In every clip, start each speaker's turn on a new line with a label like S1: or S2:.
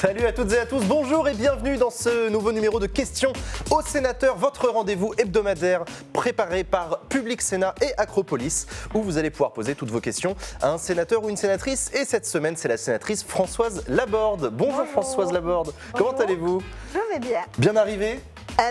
S1: Salut à toutes et à tous, bonjour et bienvenue dans ce nouveau numéro de Questions au Sénateur, votre rendez-vous hebdomadaire préparé par Public Sénat et Acropolis, où vous allez pouvoir poser toutes vos questions à un sénateur ou une sénatrice. Et cette semaine, c'est la sénatrice Françoise Laborde. Bonjour Françoise Laborde, comment allez-vous?
S2: Je vais bien.
S1: Bien arrivé?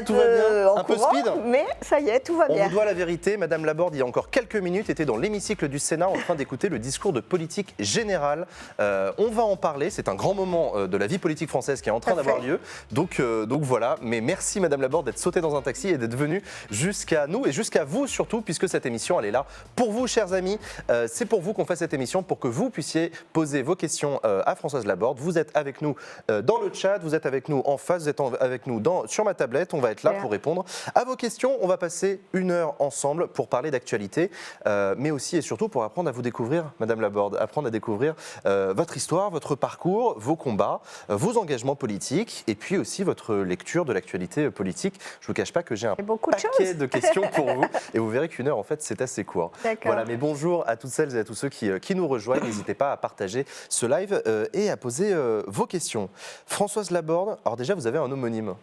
S2: Tout va bien,
S1: un peu speed,
S2: mais ça y est, tout va bien.
S1: On vous doit la vérité, Madame Laborde, il y a encore quelques minutes, était dans l'hémicycle du Sénat en train d'écouter le discours de politique générale. On va en parler, c'est un grand moment de la vie politique française qui est en train d'avoir lieu. Donc voilà, mais merci Madame Laborde d'être sautée dans un taxi et d'être venue jusqu'à nous et jusqu'à vous surtout, puisque cette émission, elle est là pour vous, chers amis. C'est pour vous qu'on fait cette émission, pour que vous puissiez poser vos questions à Françoise Laborde. Vous êtes avec nous dans le chat, vous êtes avec nous en face, vous êtes avec nous sur ma tablette. On va être là pour répondre à vos questions. On va passer 1 heure ensemble pour parler d'actualité, mais aussi et surtout pour apprendre à vous découvrir, Madame Laborde, apprendre à découvrir votre histoire, votre parcours, vos combats, vos engagements politiques et puis aussi votre lecture de l'actualité politique. Je ne vous cache pas que j'ai un paquet de questions pour vous et vous verrez qu'1 heure, en fait, c'est assez court. Voilà, mais bonjour à toutes celles et à tous ceux qui nous rejoignent. N'hésitez pas à partager ce live et à poser vos questions. Françoise Laborde, alors déjà, vous avez un homonyme.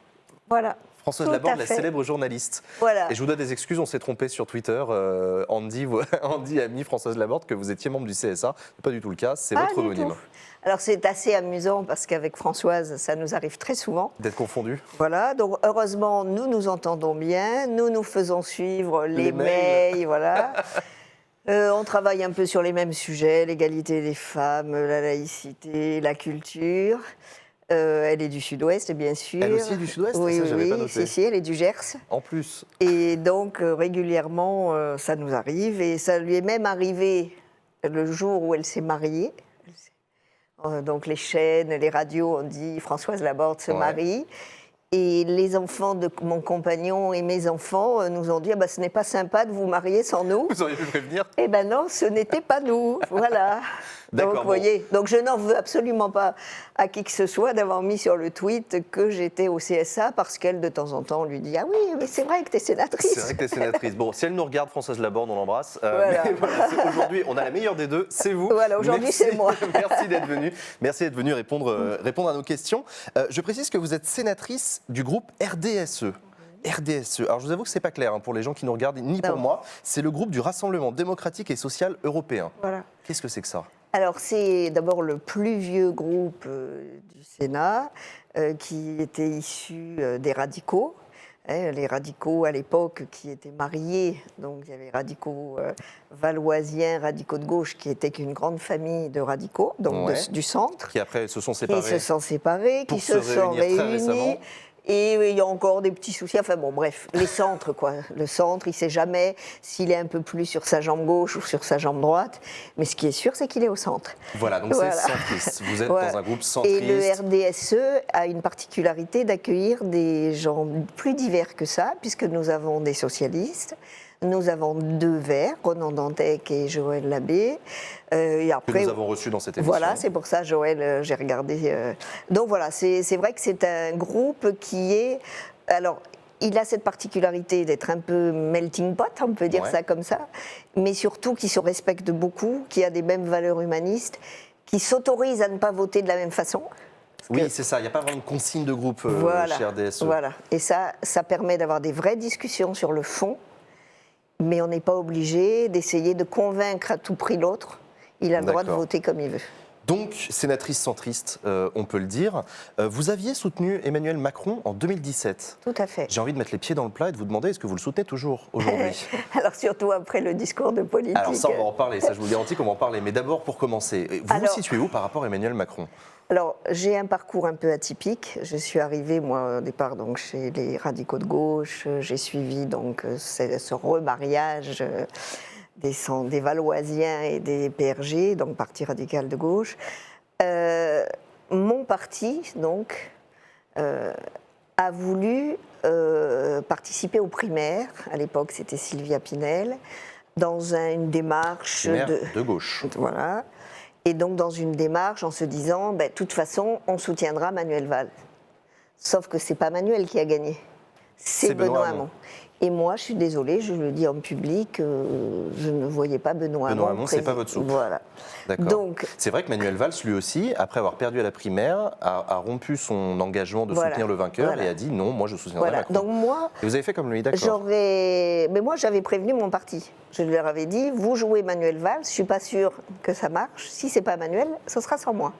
S2: Voilà.
S1: Françoise Laborde, la célèbre journaliste.
S2: Voilà.
S1: Et je vous dois des excuses, on s'est trompé sur Twitter. Andy a mis Françoise Laborde que vous étiez membre du CSA. Ce n'est pas du tout le cas, c'est votre homonyme.
S2: Alors c'est assez amusant parce qu'avec Françoise, ça nous arrive très souvent.
S1: D'être confondus.
S2: Voilà, donc heureusement, nous nous entendons bien, nous nous faisons suivre les mails, voilà. On travaille un peu sur les mêmes sujets, l'égalité des femmes, la laïcité, la culture. Elle est du Sud-Ouest, bien sûr.
S1: Elle aussi est du Sud-Ouest?
S2: Oui,
S1: ça, j'avais pas noté.
S2: Si, elle est du Gers.
S1: En plus.
S2: Et donc, régulièrement, ça nous arrive. Et ça lui est même arrivé le jour où elle s'est mariée. Donc, les chaînes, les radios ont dit « Françoise Laborde se marie ». Et les enfants de mon compagnon et mes enfants nous ont dit « ce n'est pas sympa de vous marier sans nous ».
S1: Vous auriez pu prévenir?
S2: Eh bien non, ce n'était pas nous, voilà. Donc, vous voyez, donc je n'en veux absolument pas à qui que ce soit d'avoir mis sur le tweet que j'étais au CSA parce qu'elle, de temps en temps, lui dit « Ah oui, mais c'est vrai que tu es sénatrice ». C'est
S1: vrai que tu es sénatrice. Bon, si elle nous regarde, Françoise Laborde, on l'embrasse.
S2: Voilà.
S1: Mais voilà, aujourd'hui, on a la meilleure des deux, c'est vous.
S2: Voilà, aujourd'hui, c'est moi.
S1: Merci d'être venu. Merci d'être venu répondre à nos questions. Je précise que vous êtes sénatrice du groupe RDSE. RDSE. Alors je vous avoue que c'est pas clair pour les gens qui nous regardent, ni pour moi. C'est le groupe du Rassemblement démocratique et social européen. Voilà. Qu'est-ce que c'est que ça?
S2: Alors c'est d'abord le plus vieux groupe du Sénat qui était issu des radicaux. Les radicaux à l'époque qui étaient mariés, donc il y avait radicaux valoisiens, radicaux de gauche qui étaient qu'une grande famille de radicaux, donc du centre.
S1: Qui après se sont séparés.
S2: Qui se sont séparés, qui se sont réunis. Et il y a encore des petits soucis, enfin bon bref, les centres quoi. Le centre, il ne sait jamais s'il est un peu plus sur sa jambe gauche ou sur sa jambe droite, mais ce qui est sûr, c'est qu'il est au centre.
S1: Voilà, donc c'est centriste, vous êtes dans un groupe centriste.
S2: Et le RDSE a une particularité d'accueillir des gens plus divers que ça, puisque nous avons des socialistes, nous avons 2 Verts, Ronan Dantec et Joël Labbé. Et après,
S1: que nous avons reçu dans cette émission.
S2: Voilà, c'est pour ça, Joël, j'ai regardé. Donc voilà, c'est vrai que c'est un groupe qui est... Alors, il a cette particularité d'être un peu melting pot, on peut dire ça comme ça, mais surtout qui se respecte beaucoup, qui a des mêmes valeurs humanistes, qui s'autorise à ne pas voter de la même façon.
S1: Oui, c'est ça, il n'y a pas vraiment de consigne de groupe chez RDSE.
S2: Voilà, et ça permet d'avoir des vraies discussions sur le fond, mais on n'est pas obligé d'essayer de convaincre à tout prix l'autre. Il a le droit de voter comme il veut.
S1: Donc, sénatrice centriste, on peut le dire. Vous aviez soutenu Emmanuel Macron en 2017.
S2: Tout à fait.
S1: J'ai envie de mettre les pieds dans le plat et de vous demander, est-ce que vous le soutenez toujours aujourd'hui?
S2: Alors, surtout après le discours de politique.
S1: Alors ça, on va en parler, ça je vous garantis qu'on va en parler. Mais d'abord, pour commencer, vous situez où par rapport à Emmanuel Macron?
S2: Alors, j'ai un parcours un peu atypique. Je suis arrivée, moi, au départ, donc, chez les radicaux de gauche. J'ai suivi donc, ce remariage des Valoisiens et des PRG, donc Parti radical de gauche. Mon parti, donc, a voulu participer aux primaires. À l'époque, c'était Sylvia Pinel, dans une démarche
S1: de gauche.
S2: Voilà. Et donc, dans une démarche en se disant, de toute façon, on soutiendra Manuel Valls. Sauf que ce n'est pas Manuel qui a gagné, c'est Benoît Hamon. Et moi, je suis désolée, je le dis en public, je ne voyais pas Benoît Hamon.
S1: Benoît Hamon, c'est pas votre soupe.
S2: Voilà.
S1: D'accord.
S2: Donc,
S1: c'est vrai que Manuel Valls, lui aussi, après avoir perdu à la primaire, a rompu son engagement de soutenir le vainqueur et a dit non, moi je soutiendrai Macron.
S2: Donc moi,
S1: et vous avez fait comme lui, d'accord.
S2: Mais moi, j'avais prévenu mon parti. Je leur avais dit, vous jouez Manuel Valls, je suis pas sûre que ça marche. Si c'est pas Manuel, ce sera sans moi.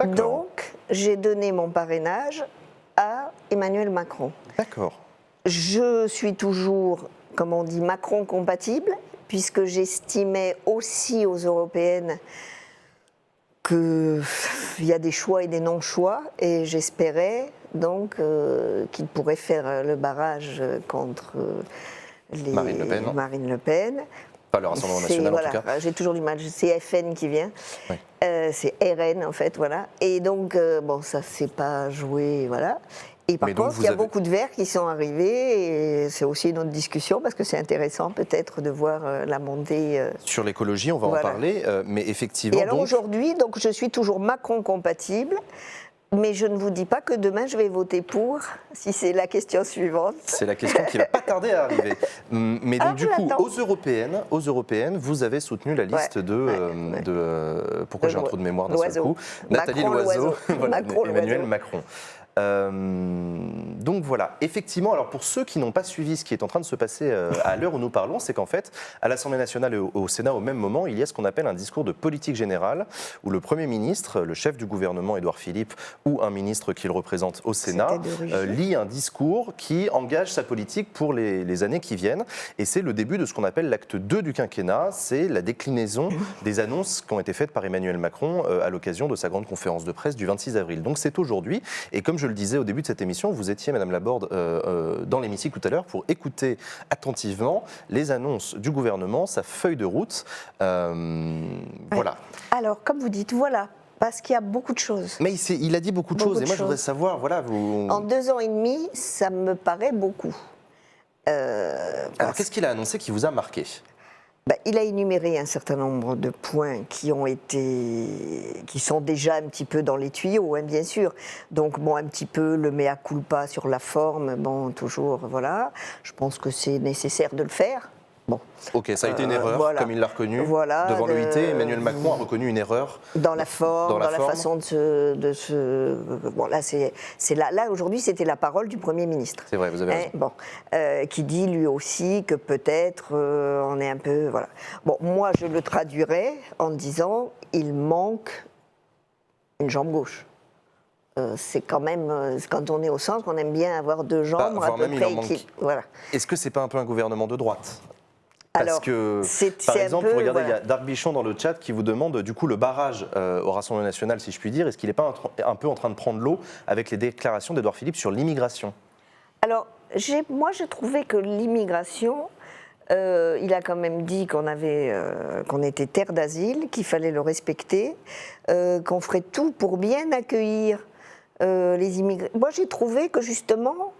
S2: Donc, j'ai donné mon parrainage à Emmanuel Macron.
S1: D'accord.
S2: Je suis toujours, comme on dit, Macron compatible, puisque j'estimais aussi aux européennes qu'il y a des choix et des non-choix, et j'espérais donc qu'il pourrait faire le barrage contre Marine Le Pen.
S1: Pas le Rassemblement national en tout cas.
S2: J'ai toujours du mal, c'est FN qui vient, c'est RN en fait, voilà. Et donc, bon, ça s'est pas joué, voilà. Et par contre, il y a beaucoup de Verts qui sont arrivés, et c'est aussi une autre discussion, parce que c'est intéressant peut-être de voir la montée.
S1: Sur l'écologie, on va en parler, mais effectivement.
S2: Et alors aujourd'hui, donc, je suis toujours Macron compatible, mais je ne vous dis pas que demain je vais voter pour, si c'est la question suivante.
S1: C'est la question qui ne va pas tarder à arriver. Mais donc du coup, aux européennes, vous avez soutenu la liste pourquoi j'ai un trou de mémoire d'un seul coup, Nathalie Loiseau, Emmanuel Macron. Donc voilà, effectivement, alors pour ceux qui n'ont pas suivi ce qui est en train de se passer à l'heure où nous parlons, c'est qu'en fait, à l'Assemblée nationale et au Sénat au même moment, il y a ce qu'on appelle un discours de politique générale, où le Premier ministre, le chef du gouvernement Édouard Philippe, ou un ministre qu'il représente au Sénat, lit un discours qui engage sa politique pour les années qui viennent. Et c'est le début de ce qu'on appelle l'acte 2 du quinquennat, c'est la déclinaison des annonces qui ont été faites par Emmanuel Macron à l'occasion de sa grande conférence de presse du 26 avril. Donc c'est aujourd'hui, et comme je le disais au début de cette émission, vous étiez, Madame Laborde, dans l'hémicycle tout à l'heure pour écouter attentivement les annonces du gouvernement, sa feuille de route. Voilà.
S2: Alors, comme vous dites, voilà, parce qu'il y a beaucoup de choses.
S1: Mais il a dit beaucoup de choses, et moi je voudrais savoir, voilà,
S2: En 2 ans et demi, ça me paraît beaucoup.
S1: Alors, qu'est-ce qu'il a annoncé qui vous a marqué ?
S2: Il a énuméré un certain nombre de points qui sont déjà un petit peu dans les tuyaux, hein, bien sûr. Donc, bon, un petit peu le mea culpa sur la forme, bon, toujours, voilà. Je pense que c'est nécessaire de le faire. Bon.
S1: Ok, ça a été une erreur, comme il l'a reconnu. Devant l'OIT, Emmanuel Macron a reconnu une erreur.
S2: Dans la forme, dans la façon de se... Bon, là aujourd'hui, c'était la parole du Premier ministre.
S1: C'est vrai, vous avez raison.
S2: Bon, qui dit lui aussi que peut-être on est un peu... Voilà. Bon, moi, je le traduirais en disant, il manque une jambe gauche. C'est quand même, quand on est au centre, on aime bien avoir 2 jambes à peu près. Voilà.
S1: Est-ce que c'est pas un peu un gouvernement de droite ? Parce
S2: Alors,
S1: que, par exemple, regardez, il y a Darc Bichon dans le chat qui vous demande, du coup, le barrage au Rassemblement national, si je puis dire, est-ce qu'il n'est pas un peu en train de prendre l'eau avec les déclarations d'Édouard Philippe sur l'immigration ?
S2: Alors, moi, j'ai trouvé que l'immigration, il a quand même dit qu'on était terre d'asile, qu'il fallait le respecter, qu'on ferait tout pour bien accueillir les immigrés. Moi, j'ai trouvé que, justement,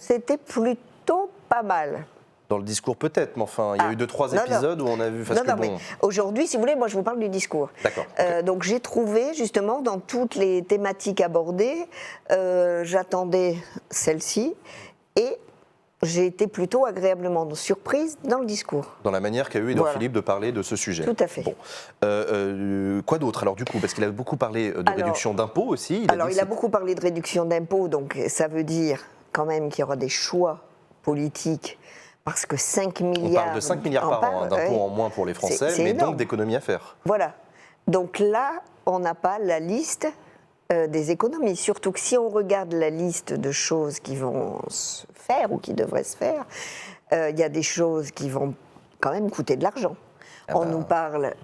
S2: c'était plutôt pas mal.
S1: Dans le discours peut-être, mais enfin, il y a eu 2-3 épisodes où on a vu...
S2: Mais aujourd'hui, si vous voulez, moi je vous parle du discours.
S1: D'accord. Okay.
S2: Donc j'ai trouvé, justement, dans toutes les thématiques abordées, j'attendais celle-ci, et j'ai été plutôt agréablement surprise dans le discours.
S1: Dans la manière qu'a eu Édouard Philippe de parler de ce sujet.
S2: Tout à fait.
S1: Bon. Quoi d'autre alors du coup ? Parce qu'il a beaucoup parlé de réduction d'impôts aussi.
S2: Il a beaucoup parlé de réduction d'impôts, donc ça veut dire quand même qu'il y aura des choix politiques. Parce que 5 milliards...
S1: On parle de 5 milliards par an d'impôts en moins pour les Français, mais donc d'économies à faire.
S2: Voilà. Donc là, on n'a pas la liste des économies. Surtout que si on regarde la liste de choses qui vont se faire ou qui devraient se faire, il y a des choses qui vont quand même coûter de l'argent. On nous parle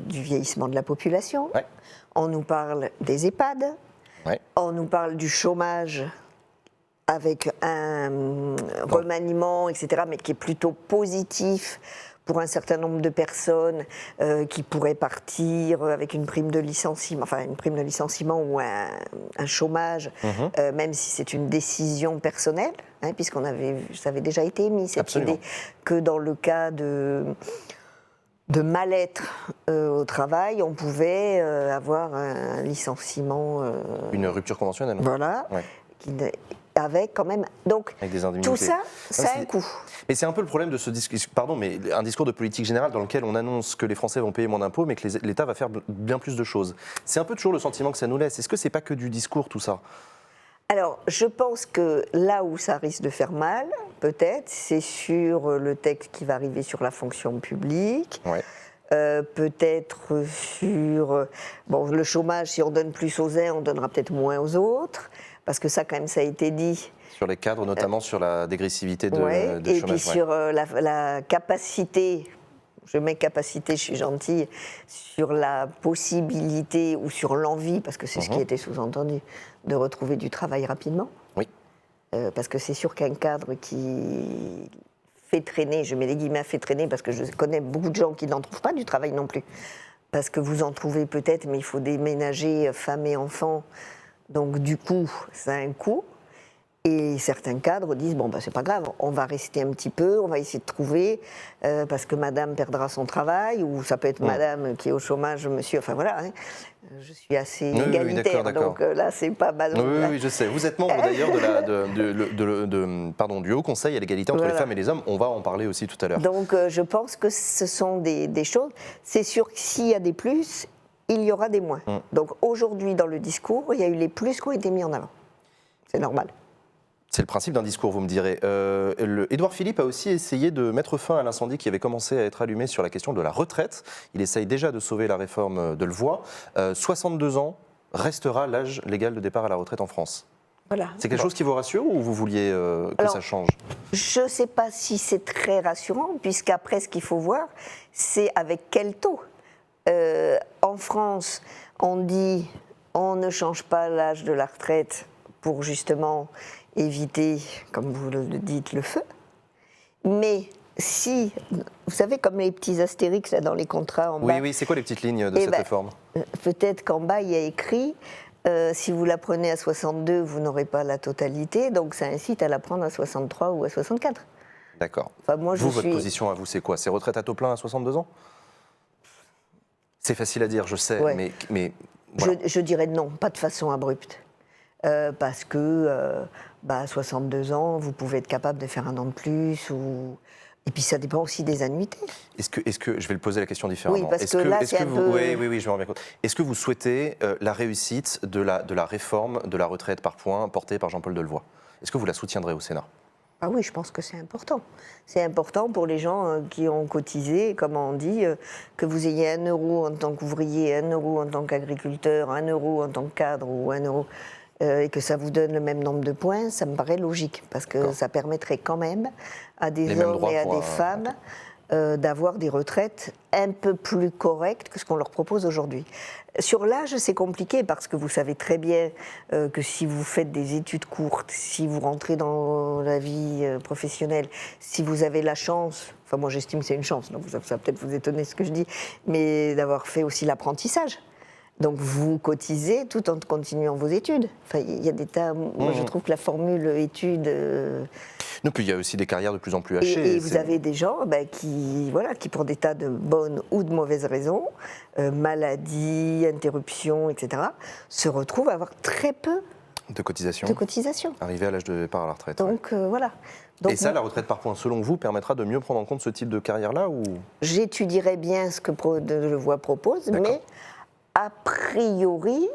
S2: du vieillissement de la population, on nous parle des EHPAD, on nous parle du chômage avec un remaniement, etc., mais qui est plutôt positif pour un certain nombre de personnes qui pourraient partir avec une prime de licenciement, enfin une prime de licenciement ou un chômage, même si c'est une décision personnelle, hein, puisqu'on ça avait déjà été émis, cette idée, que dans le cas de mal-être au travail, on pouvait avoir un licenciement...
S1: une rupture conventionnelle.
S2: Voilà. avec quand même. Donc
S1: Avec des indemnités.
S2: tout ça, ça a un coût.
S1: Mais c'est un peu le problème de ce discours, pardon, mais un discours de politique générale dans lequel on annonce que les Français vont payer moins d'impôts, mais que l'État va faire bien plus de choses. C'est un peu toujours le sentiment que ça nous laisse. Est-ce que c'est pas que du discours tout ça?
S2: Alors, je pense que là où ça risque de faire mal, peut-être, c'est sur le texte qui va arriver sur la fonction publique.
S1: Ouais.
S2: Peut-être sur le chômage, si on donne plus aux uns, on donnera peut-être moins aux autres, parce que ça, quand même, ça a été dit.
S1: Sur les cadres, notamment sur la dégressivité de
S2: Ouais,
S1: de
S2: et
S1: chômage.
S2: puis sur la capacité, je mets capacité, je suis gentille, sur la possibilité ou sur l'envie, parce que c'est ce qui était sous-entendu, de retrouver du travail rapidement.
S1: Oui.
S2: Parce que c'est sûr qu'un cadre qui fait traîner, je mets les guillemets, fait traîner, parce que je connais beaucoup de gens qui n'en trouvent pas du travail non plus. Parce que vous en trouvez peut-être, mais il faut déménager femmes et enfants. Donc du coup, ça a un coût. Et certains cadres disent, c'est pas grave, on va rester un petit peu, on va essayer de trouver, parce que madame perdra son travail, ou ça peut être madame qui est au chômage, monsieur, enfin voilà. Hein. Je suis assez égalitaire,
S1: d'accord.
S2: donc là, c'est pas mal.
S1: Oui, je sais. Vous êtes membre d'ailleurs du Haut Conseil à l'égalité entre les femmes et les hommes. On va en parler aussi tout à l'heure.
S2: Donc je pense que ce sont des choses. C'est sûr que s'il y a des plus, il y aura des moins. Donc aujourd'hui, dans le discours, il y a eu les plus qui ont été mis en avant. C'est normal.
S1: C'est le principe d'un discours, vous me direz. Édouard Philippe a aussi essayé de mettre fin à l'incendie qui avait commencé à être allumé sur la question de la retraite. Il essaye déjà de sauver la réforme de Levoy. 62 ans restera l'âge légal de départ à la retraite en France.
S2: Voilà.
S1: C'est quelque chose qui vous rassure ou vous vouliez que ça change?
S2: Je ne sais pas si c'est très rassurant, puisqu'après, ce qu'il faut voir, c'est avec quel taux. En France, on dit on ne change pas l'âge de la retraite pour justement éviter, comme vous le dites, le feu. Mais si, vous savez, comme les petits astérix là, dans les contrats en bas.
S1: Oui, c'est quoi les petites lignes de cette réforme?
S2: Peut-être qu'en bas, il y a écrit si vous la prenez à 62, vous n'aurez pas la totalité, donc ça incite à la prendre à 63 ou à 64.
S1: D'accord.
S2: Enfin, moi,
S1: votre position à vous, c'est quoi? C'est retraite à taux plein à 62 ans? C'est facile à dire, je sais,
S2: ouais.
S1: mais voilà.
S2: Je dirais non, pas de façon abrupte. Parce que à 62 ans, vous pouvez être capable de faire un an de plus. Et puis ça dépend aussi des annuités.
S1: Est-ce que je vais le poser la question différemment?
S2: Oui, parce que là, c'est un peu...
S1: Oui, je me rends bien compte. Est-ce que vous souhaitez la réussite de la réforme de la retraite par points portée par Jean-Paul Delevoye? Est-ce que vous la soutiendrez au Sénat?
S2: Ah oui, je pense que c'est important. C'est important pour les gens qui ont cotisé, comme on dit, que vous ayez 1 euro en tant qu'ouvrier, 1 euro en tant qu'agriculteur, 1 euro en tant que cadre ou 1 euro, et que ça vous donne le même nombre de points, ça me paraît logique, parce que ça permettrait quand même à des hommes et à des femmes d'avoir des retraites un peu plus correctes que ce qu'on leur propose aujourd'hui. Sur l'âge, c'est compliqué parce que vous savez très bien que si vous faites des études courtes, si vous rentrez dans la vie professionnelle, si vous avez la chance, enfin moi j'estime que c'est une chance, donc ça va peut-être vous étonner ce que je dis, mais d'avoir fait aussi l'apprentissage. Donc vous cotisez tout en continuant vos études. Enfin, il y a des tas. Moi, je trouve que la formule études.
S1: Non, puis il y a aussi des carrières de plus en plus hachées.
S2: Et vous avez des gens qui, pour des tas de bonnes ou de mauvaises raisons, maladies, interruptions, etc., se retrouvent à avoir très peu
S1: de cotisation. Arrivé à l'âge de départ à la retraite.
S2: Donc voilà. Donc,
S1: et ça, la retraite par points, selon vous, permettra de mieux prendre en compte ce type de carrière-là ou...
S2: J'étudierai bien ce que Delevoye propose, mais a priori,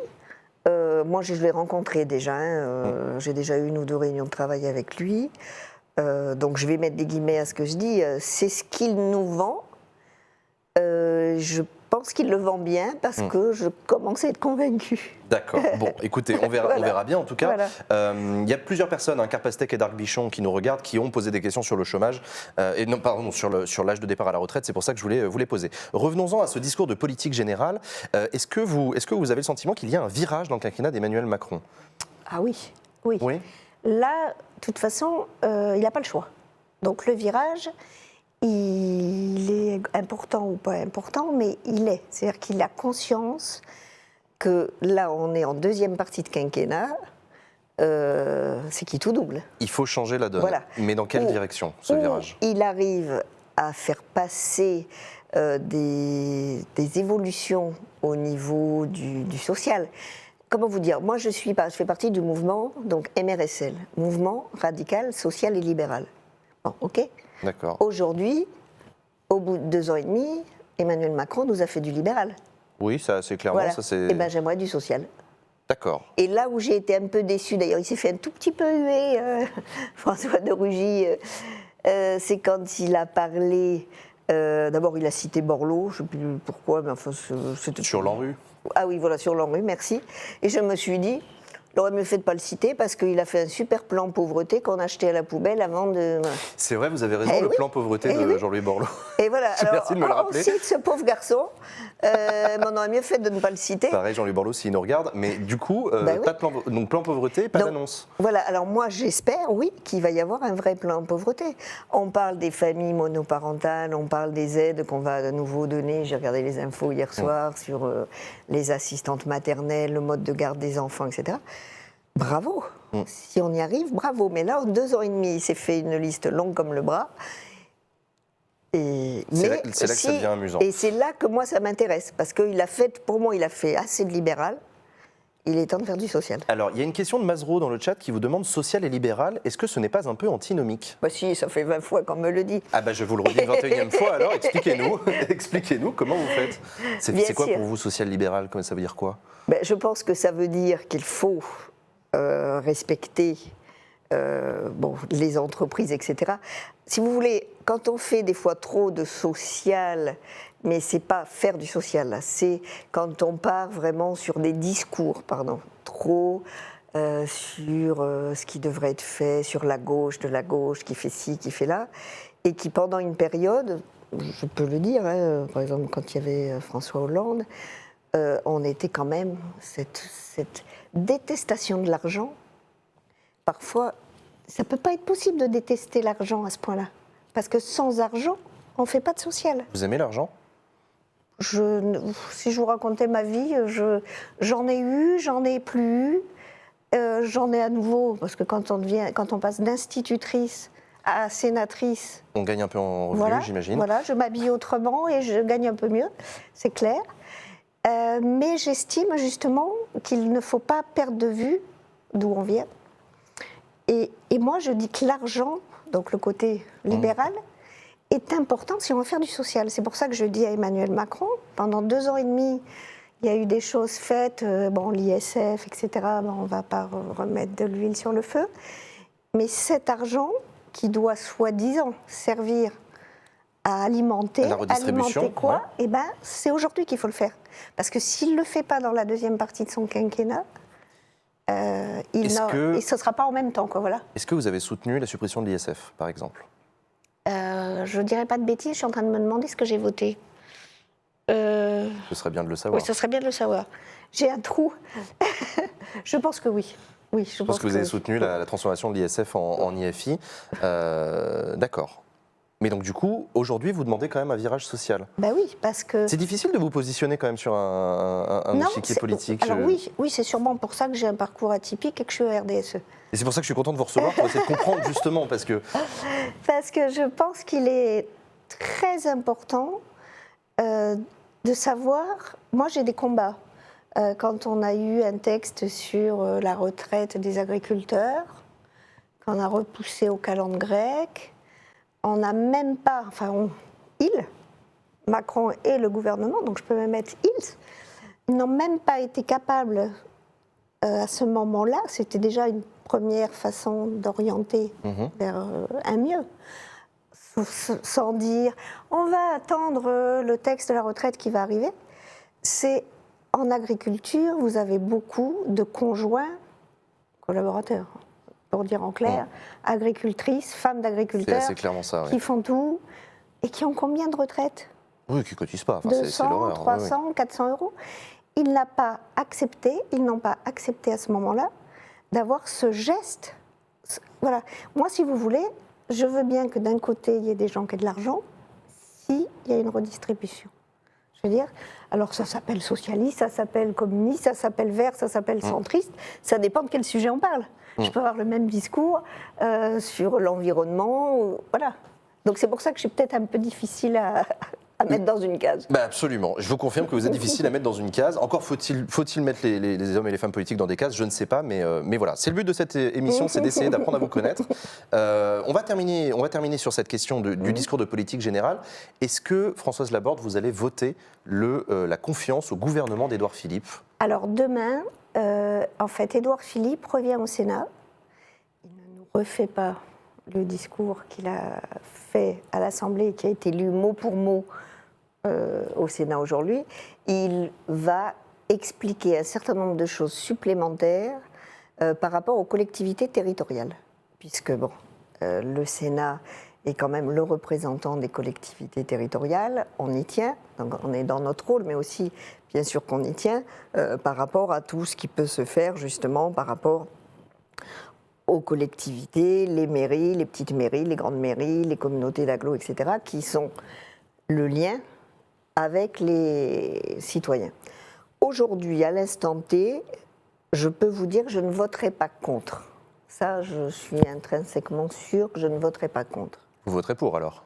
S2: moi je l'ai rencontré déjà, j'ai déjà eu 1 ou 2 réunions de travail avec lui, donc je vais mettre des guillemets à ce que je dis, c'est ce qu'il nous vend, je pense qu'il le vend bien parce que je commence à être convaincue.
S1: D'accord, bon écoutez, on verra bien en tout cas.
S2: Voilà.
S1: Il y a plusieurs personnes, Carpastec et Darc Bichon, qui nous regardent, qui ont posé des questions sur le chômage, sur l'âge de départ à la retraite, c'est pour ça que je voulais vous les poser. Revenons-en à ce discours de politique générale. Est-ce que vous avez le sentiment qu'il y a un virage dans le quinquennat d'Emmanuel Macron?
S2: Ah oui. Là, de toute façon, il n'a pas le choix. Donc le virage, il est important ou pas important, mais il est. C'est-à-dire qu'il a conscience que là, on est en 2e partie de quinquennat, c'est qui tout double.
S1: Il faut changer la donne.
S2: Voilà.
S1: Mais dans quelle direction, ce virage?
S2: Il arrive à faire passer des évolutions au niveau du social. comment vous dire, moi je fais partie du mouvement, donc MRSL, Mouvement Radical, Social et Libéral. Bon, ok.
S1: D'accord.
S2: Aujourd'hui, au bout de 2 ans et demi, Emmanuel Macron nous a fait du libéral.
S1: Oui, ça c'est clairement,
S2: Voilà.
S1: ça c'est...
S2: Eh bien j'aimerais du social.
S1: D'accord.
S2: Et là où j'ai été un peu déçue, d'ailleurs il s'est fait un tout petit peu huer, François de Rugy, c'est quand il a parlé, d'abord il a cité Borloo, je ne sais plus pourquoi, mais enfin c'était...
S1: Sur l'ANRU.
S2: Ah oui, voilà, sur l'ANRU, merci. Et je me suis dit, il aurait mieux fait de ne pas le citer parce qu'il a fait un super plan pauvreté qu'on a acheté à la poubelle avant de...
S1: C'est vrai, vous avez raison,
S2: Eh
S1: le
S2: oui.
S1: plan pauvreté
S2: Eh
S1: de
S2: oui.
S1: Jean-Louis Borloo.
S2: Et voilà,
S1: Merci de me le rappeler.
S2: on cite ce pauvre garçon, mais on aurait mieux fait de ne pas le citer.
S1: Pareil, Jean-Louis Borloo, s'il nous regarde, mais du coup,
S2: Bah oui.
S1: pas de plan, donc plan pauvreté, pas
S2: Donc,
S1: d'annonce.
S2: Voilà, alors moi j'espère, oui, qu'il va y avoir un vrai plan pauvreté. On parle des familles monoparentales, on parle des aides qu'on va à nouveau donner. J'ai regardé les infos hier soir sur les assistantes maternelles, le mode de garde des enfants, etc. Bravo, si on y arrive, bravo. Mais là, en 2 ans et demi, il s'est fait une liste longue comme le bras.
S1: C'est là que ça devient amusant.
S2: Et c'est là que moi ça m'intéresse, parce qu'il a fait, pour moi, il a fait assez de libéral. Il est temps de faire du social.
S1: Alors, il y a une question de Mazero dans le chat qui vous demande social et libéral. Est-ce que ce n'est pas un peu antinomique?
S2: Bah si, ça fait 20 fois qu'on me le dit.
S1: Ah bah je vous le redis une 21e fois alors, expliquez-nous. Expliquez-nous comment vous faites. C'est quoi
S2: sûr.
S1: pour vous social-libéral? Ça veut dire quoi?
S2: Ben, je pense que ça veut dire qu'il faut respecter les entreprises, etc. Si vous voulez, quand on fait des fois trop de social, mais c'est pas faire du social, là, c'est quand on part vraiment sur des discours, trop sur ce qui devrait être fait, sur la gauche, de la gauche, qui fait ci, qui fait là, et qui pendant une période, je peux le dire, hein, par exemple quand il y avait François Hollande, on était quand même cette détestation de l'argent. Parfois, ça ne peut pas être possible de détester l'argent à ce point-là. Parce que sans argent, on ne fait pas de social.
S1: Vous aimez l'argent?
S2: Si je vous racontais ma vie, j'en ai eu, j'en ai plus eu, j'en ai à nouveau. Parce que quand on passe d'institutrice à sénatrice...
S1: On gagne un peu en revenu,
S2: voilà,
S1: j'imagine.
S2: Voilà, je m'habille autrement et je gagne un peu mieux, c'est clair. Mais j'estime justement qu'il ne faut pas perdre de vue d'où on vient. Et moi, je dis que l'argent, donc le côté libéral, est important si on veut faire du social. C'est pour ça que je dis à Emmanuel Macron, pendant 2 ans et demi, il y a eu des choses faites, l'ISF, etc. On ne va pas remettre de l'huile sur le feu. Mais cet argent qui doit soi-disant servir à alimenter,
S1: la redistribution,
S2: quoi,
S1: ouais.
S2: Eh ben, c'est aujourd'hui qu'il faut le faire. Parce que s'il ne le fait pas dans la deuxième partie de son quinquennat, et ce ne sera pas en même temps, quoi, voilà.
S1: Est-ce que vous avez soutenu la suppression de l'ISF, par exemple?
S2: Je ne dirais pas de bêtises, je suis en train de me demander ce que j'ai voté.
S1: Ce serait bien de le savoir.
S2: Oui, ce serait bien de le savoir. J'ai un trou. Je pense que oui. Oui, je pense
S1: que vous avez soutenu la transformation de l'ISF en IFI. D'accord. Mais donc du coup, aujourd'hui, vous demandez quand même un virage social.
S2: Ben oui, parce que...
S1: C'est difficile de vous positionner quand même sur un échiquier politique.
S2: Alors oui, c'est sûrement pour ça que j'ai un parcours atypique et que je suis au RDSE.
S1: Et c'est pour ça que je suis content de vous recevoir, pour essayer de comprendre justement, parce que...
S2: Parce que je pense qu'il est très important de savoir... Moi, j'ai des combats. Quand on a eu un texte sur la retraite des agriculteurs, qu'on a repoussé au calende grec, on n'a même pas... Macron et le gouvernement, donc je peux même mettre ils, n'ont même pas été capables, à ce moment-là, c'était déjà une première façon d'orienter vers un mieux, sans dire on va attendre le texte de la retraite qui va arriver. C'est en agriculture, vous avez beaucoup de conjoints collaborateurs, pour dire en clair, agricultrices, femmes d'agriculteurs,
S1: c'est clairement ça,
S2: qui font tout et qui ont combien de retraites?
S1: Oui, qui ne cotisent pas,
S2: 200, 300, 400 euros. Ils n'ont pas accepté à ce moment-là d'avoir ce geste. Voilà. Moi, si vous voulez, je veux bien que d'un côté, il y ait des gens qui aient de l'argent, s'il y a une redistribution. Je veux dire, alors ça s'appelle socialiste, ça s'appelle communiste, ça s'appelle vert, ça s'appelle centriste, ça dépend de quel sujet on parle. Je peux avoir le même discours sur l'environnement, voilà. Donc c'est pour ça que je suis peut-être un peu difficile à à mettre dans une case.
S1: Bah absolument. Je vous confirme que vous êtes difficile à mettre dans une case. Encore faut-il mettre les hommes et les femmes politiques dans des cases, je ne sais pas, mais voilà. C'est le but de cette émission, c'est d'essayer d'apprendre à vous connaître. On va terminer sur cette question du discours de politique générale. Est-ce que, Françoise Laborde, vous allez voter la confiance au gouvernement d'Édouard Philippe?
S2: Alors demain, en fait, Édouard Philippe revient au Sénat. Il ne nous refait pas le discours qu'il a fait à l'Assemblée et qui a été lu mot pour mot au Sénat aujourd'hui. Il va expliquer un certain nombre de choses supplémentaires par rapport aux collectivités territoriales, puisque le Sénat est quand même le représentant des collectivités territoriales, on y tient, donc on est dans notre rôle, mais aussi bien sûr qu'on y tient par rapport à tout ce qui peut se faire justement par rapport aux collectivités, les mairies, les petites mairies, les grandes mairies, les communautés d'agglo, etc., qui sont le lien avec les citoyens. Aujourd'hui, à l'instant T, je peux vous dire que je ne voterai pas contre. Ça, je suis intrinsèquement sûre que je ne voterai pas contre.
S1: Vous voterez pour alors?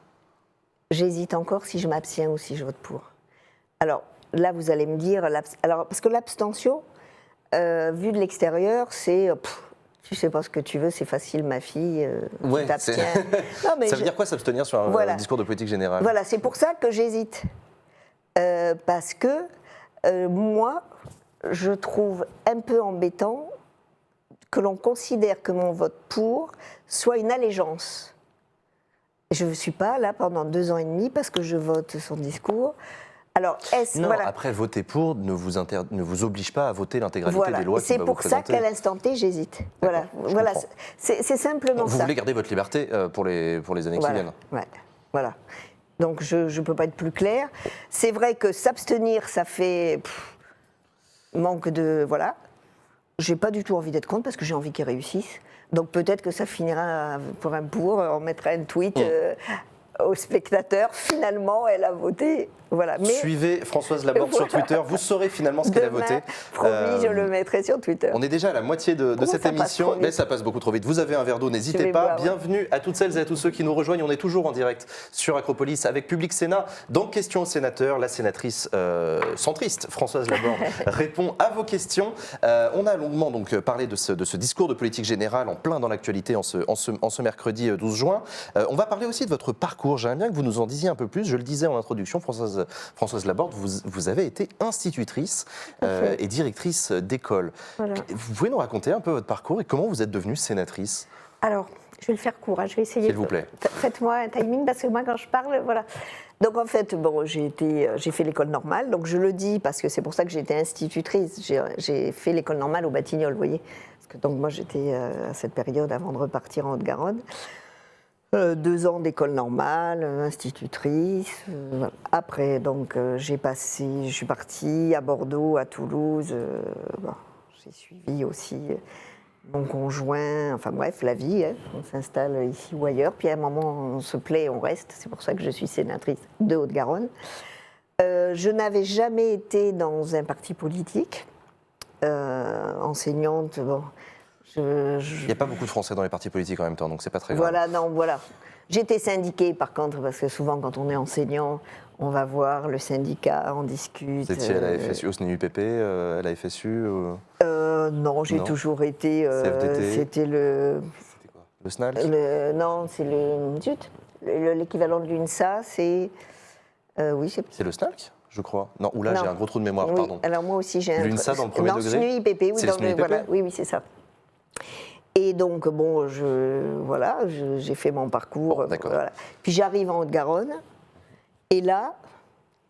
S2: J'hésite encore si je m'abstiens ou si je vote pour. Alors là, vous allez me dire, parce que l'abstention, vu de l'extérieur, c'est... tu sais pas ce que tu veux, c'est facile, ma fille, tu t'abstiens.
S1: Ça veut dire quoi s'abstenir sur un discours de politique générale?
S2: Voilà, c'est pour ça que j'hésite. Parce que moi, je trouve un peu embêtant que l'on considère que mon vote pour soit une allégeance. Je ne suis pas là pendant 2 ans et demi parce que je vote son discours. Alors,
S1: non, après, voter pour ne vous oblige pas à voter l'intégralité des lois qu'il va vous présenter.
S2: C'est pour ça qu'à l'instant T, j'hésite. Voilà, c'est simplement ça.
S1: Vous voulez garder votre liberté pour les années qui viennent.
S2: Voilà. Donc, je ne peux pas être plus claire. C'est vrai que s'abstenir, ça fait manque de... Voilà. J'ai pas du tout envie d'être contre parce que j'ai envie qu'ils réussissent. Donc, peut-être que ça finira pour un pour. On mettra un tweet... aux spectateurs, finalement, elle a voté. Voilà. Mais
S1: suivez Françoise Laborde sur Twitter, vous saurez finalement ce qu'elle a voté.
S2: Promis, je le mettrai sur Twitter.
S1: On est déjà à la moitié de cette émission, mais ça passe beaucoup trop vite. Vous avez un verre d'eau, n'hésitez pas. Bienvenue à toutes celles et à tous ceux qui nous rejoignent. On est toujours en direct sur Acropolis avec Public Sénat. Dans Questions au sénateur, la sénatrice centriste Françoise Laborde répond à vos questions. On a longuement donc parlé de ce discours de politique générale en plein dans l'actualité en ce mercredi 12 juin. On va parler aussi de votre parcours. J'aimerais bien que vous nous en disiez un peu plus. Je le disais en introduction, Françoise Laborde, vous avez été institutrice et directrice d'école. Voilà. Vous pouvez nous raconter un peu votre parcours et comment vous êtes devenue sénatrice?
S2: Alors, je vais le faire court, je vais essayer.
S1: S'il vous plaît.
S2: Faites-moi un timing parce que moi, quand je parle, voilà. Donc en fait, j'ai fait l'école normale, donc je le dis parce que c'est pour ça que j'ai été institutrice. J'ai fait l'école normale au Batignolles, vous voyez. Parce que donc moi, j'étais à cette période avant de repartir en Haute-Garonne. 2 ans d'école normale, institutrice. Voilà. Après, donc, je suis partie à Bordeaux, à Toulouse. J'ai suivi aussi mon conjoint. Enfin bref, la vie. On s'installe ici ou ailleurs. Puis à un moment, on se plaît, on reste. C'est pour ça que je suis sénatrice de Haute-Garonne. Je n'avais jamais été dans un parti politique. Enseignante,
S1: Il n'y a pas beaucoup de Français dans les partis politiques en même temps, donc c'est pas très grave.
S2: Voilà. J'étais syndiquée par contre, parce que souvent quand on est enseignant, on va voir le syndicat, on discute.
S1: Vous étiez à la FSU, au SNUIPP, à la FSU
S2: Non, j'ai toujours été...
S1: CFDT.
S2: C'était le...
S1: C'était quoi? Le SNALC?
S2: Non, c'est le... Zut, l'équivalent de l'UNSA, c'est... oui,
S1: c'est le SNALC, je crois. Non, ou là j'ai un gros trou de mémoire, pardon.
S2: Alors moi aussi j'ai un...
S1: L'UNSA dans le premier degré?
S2: SNUIPP, oui, voilà, oui, c'est ça. Et donc, j'ai fait mon parcours. Voilà. Puis j'arrive en Haute-Garonne, et là,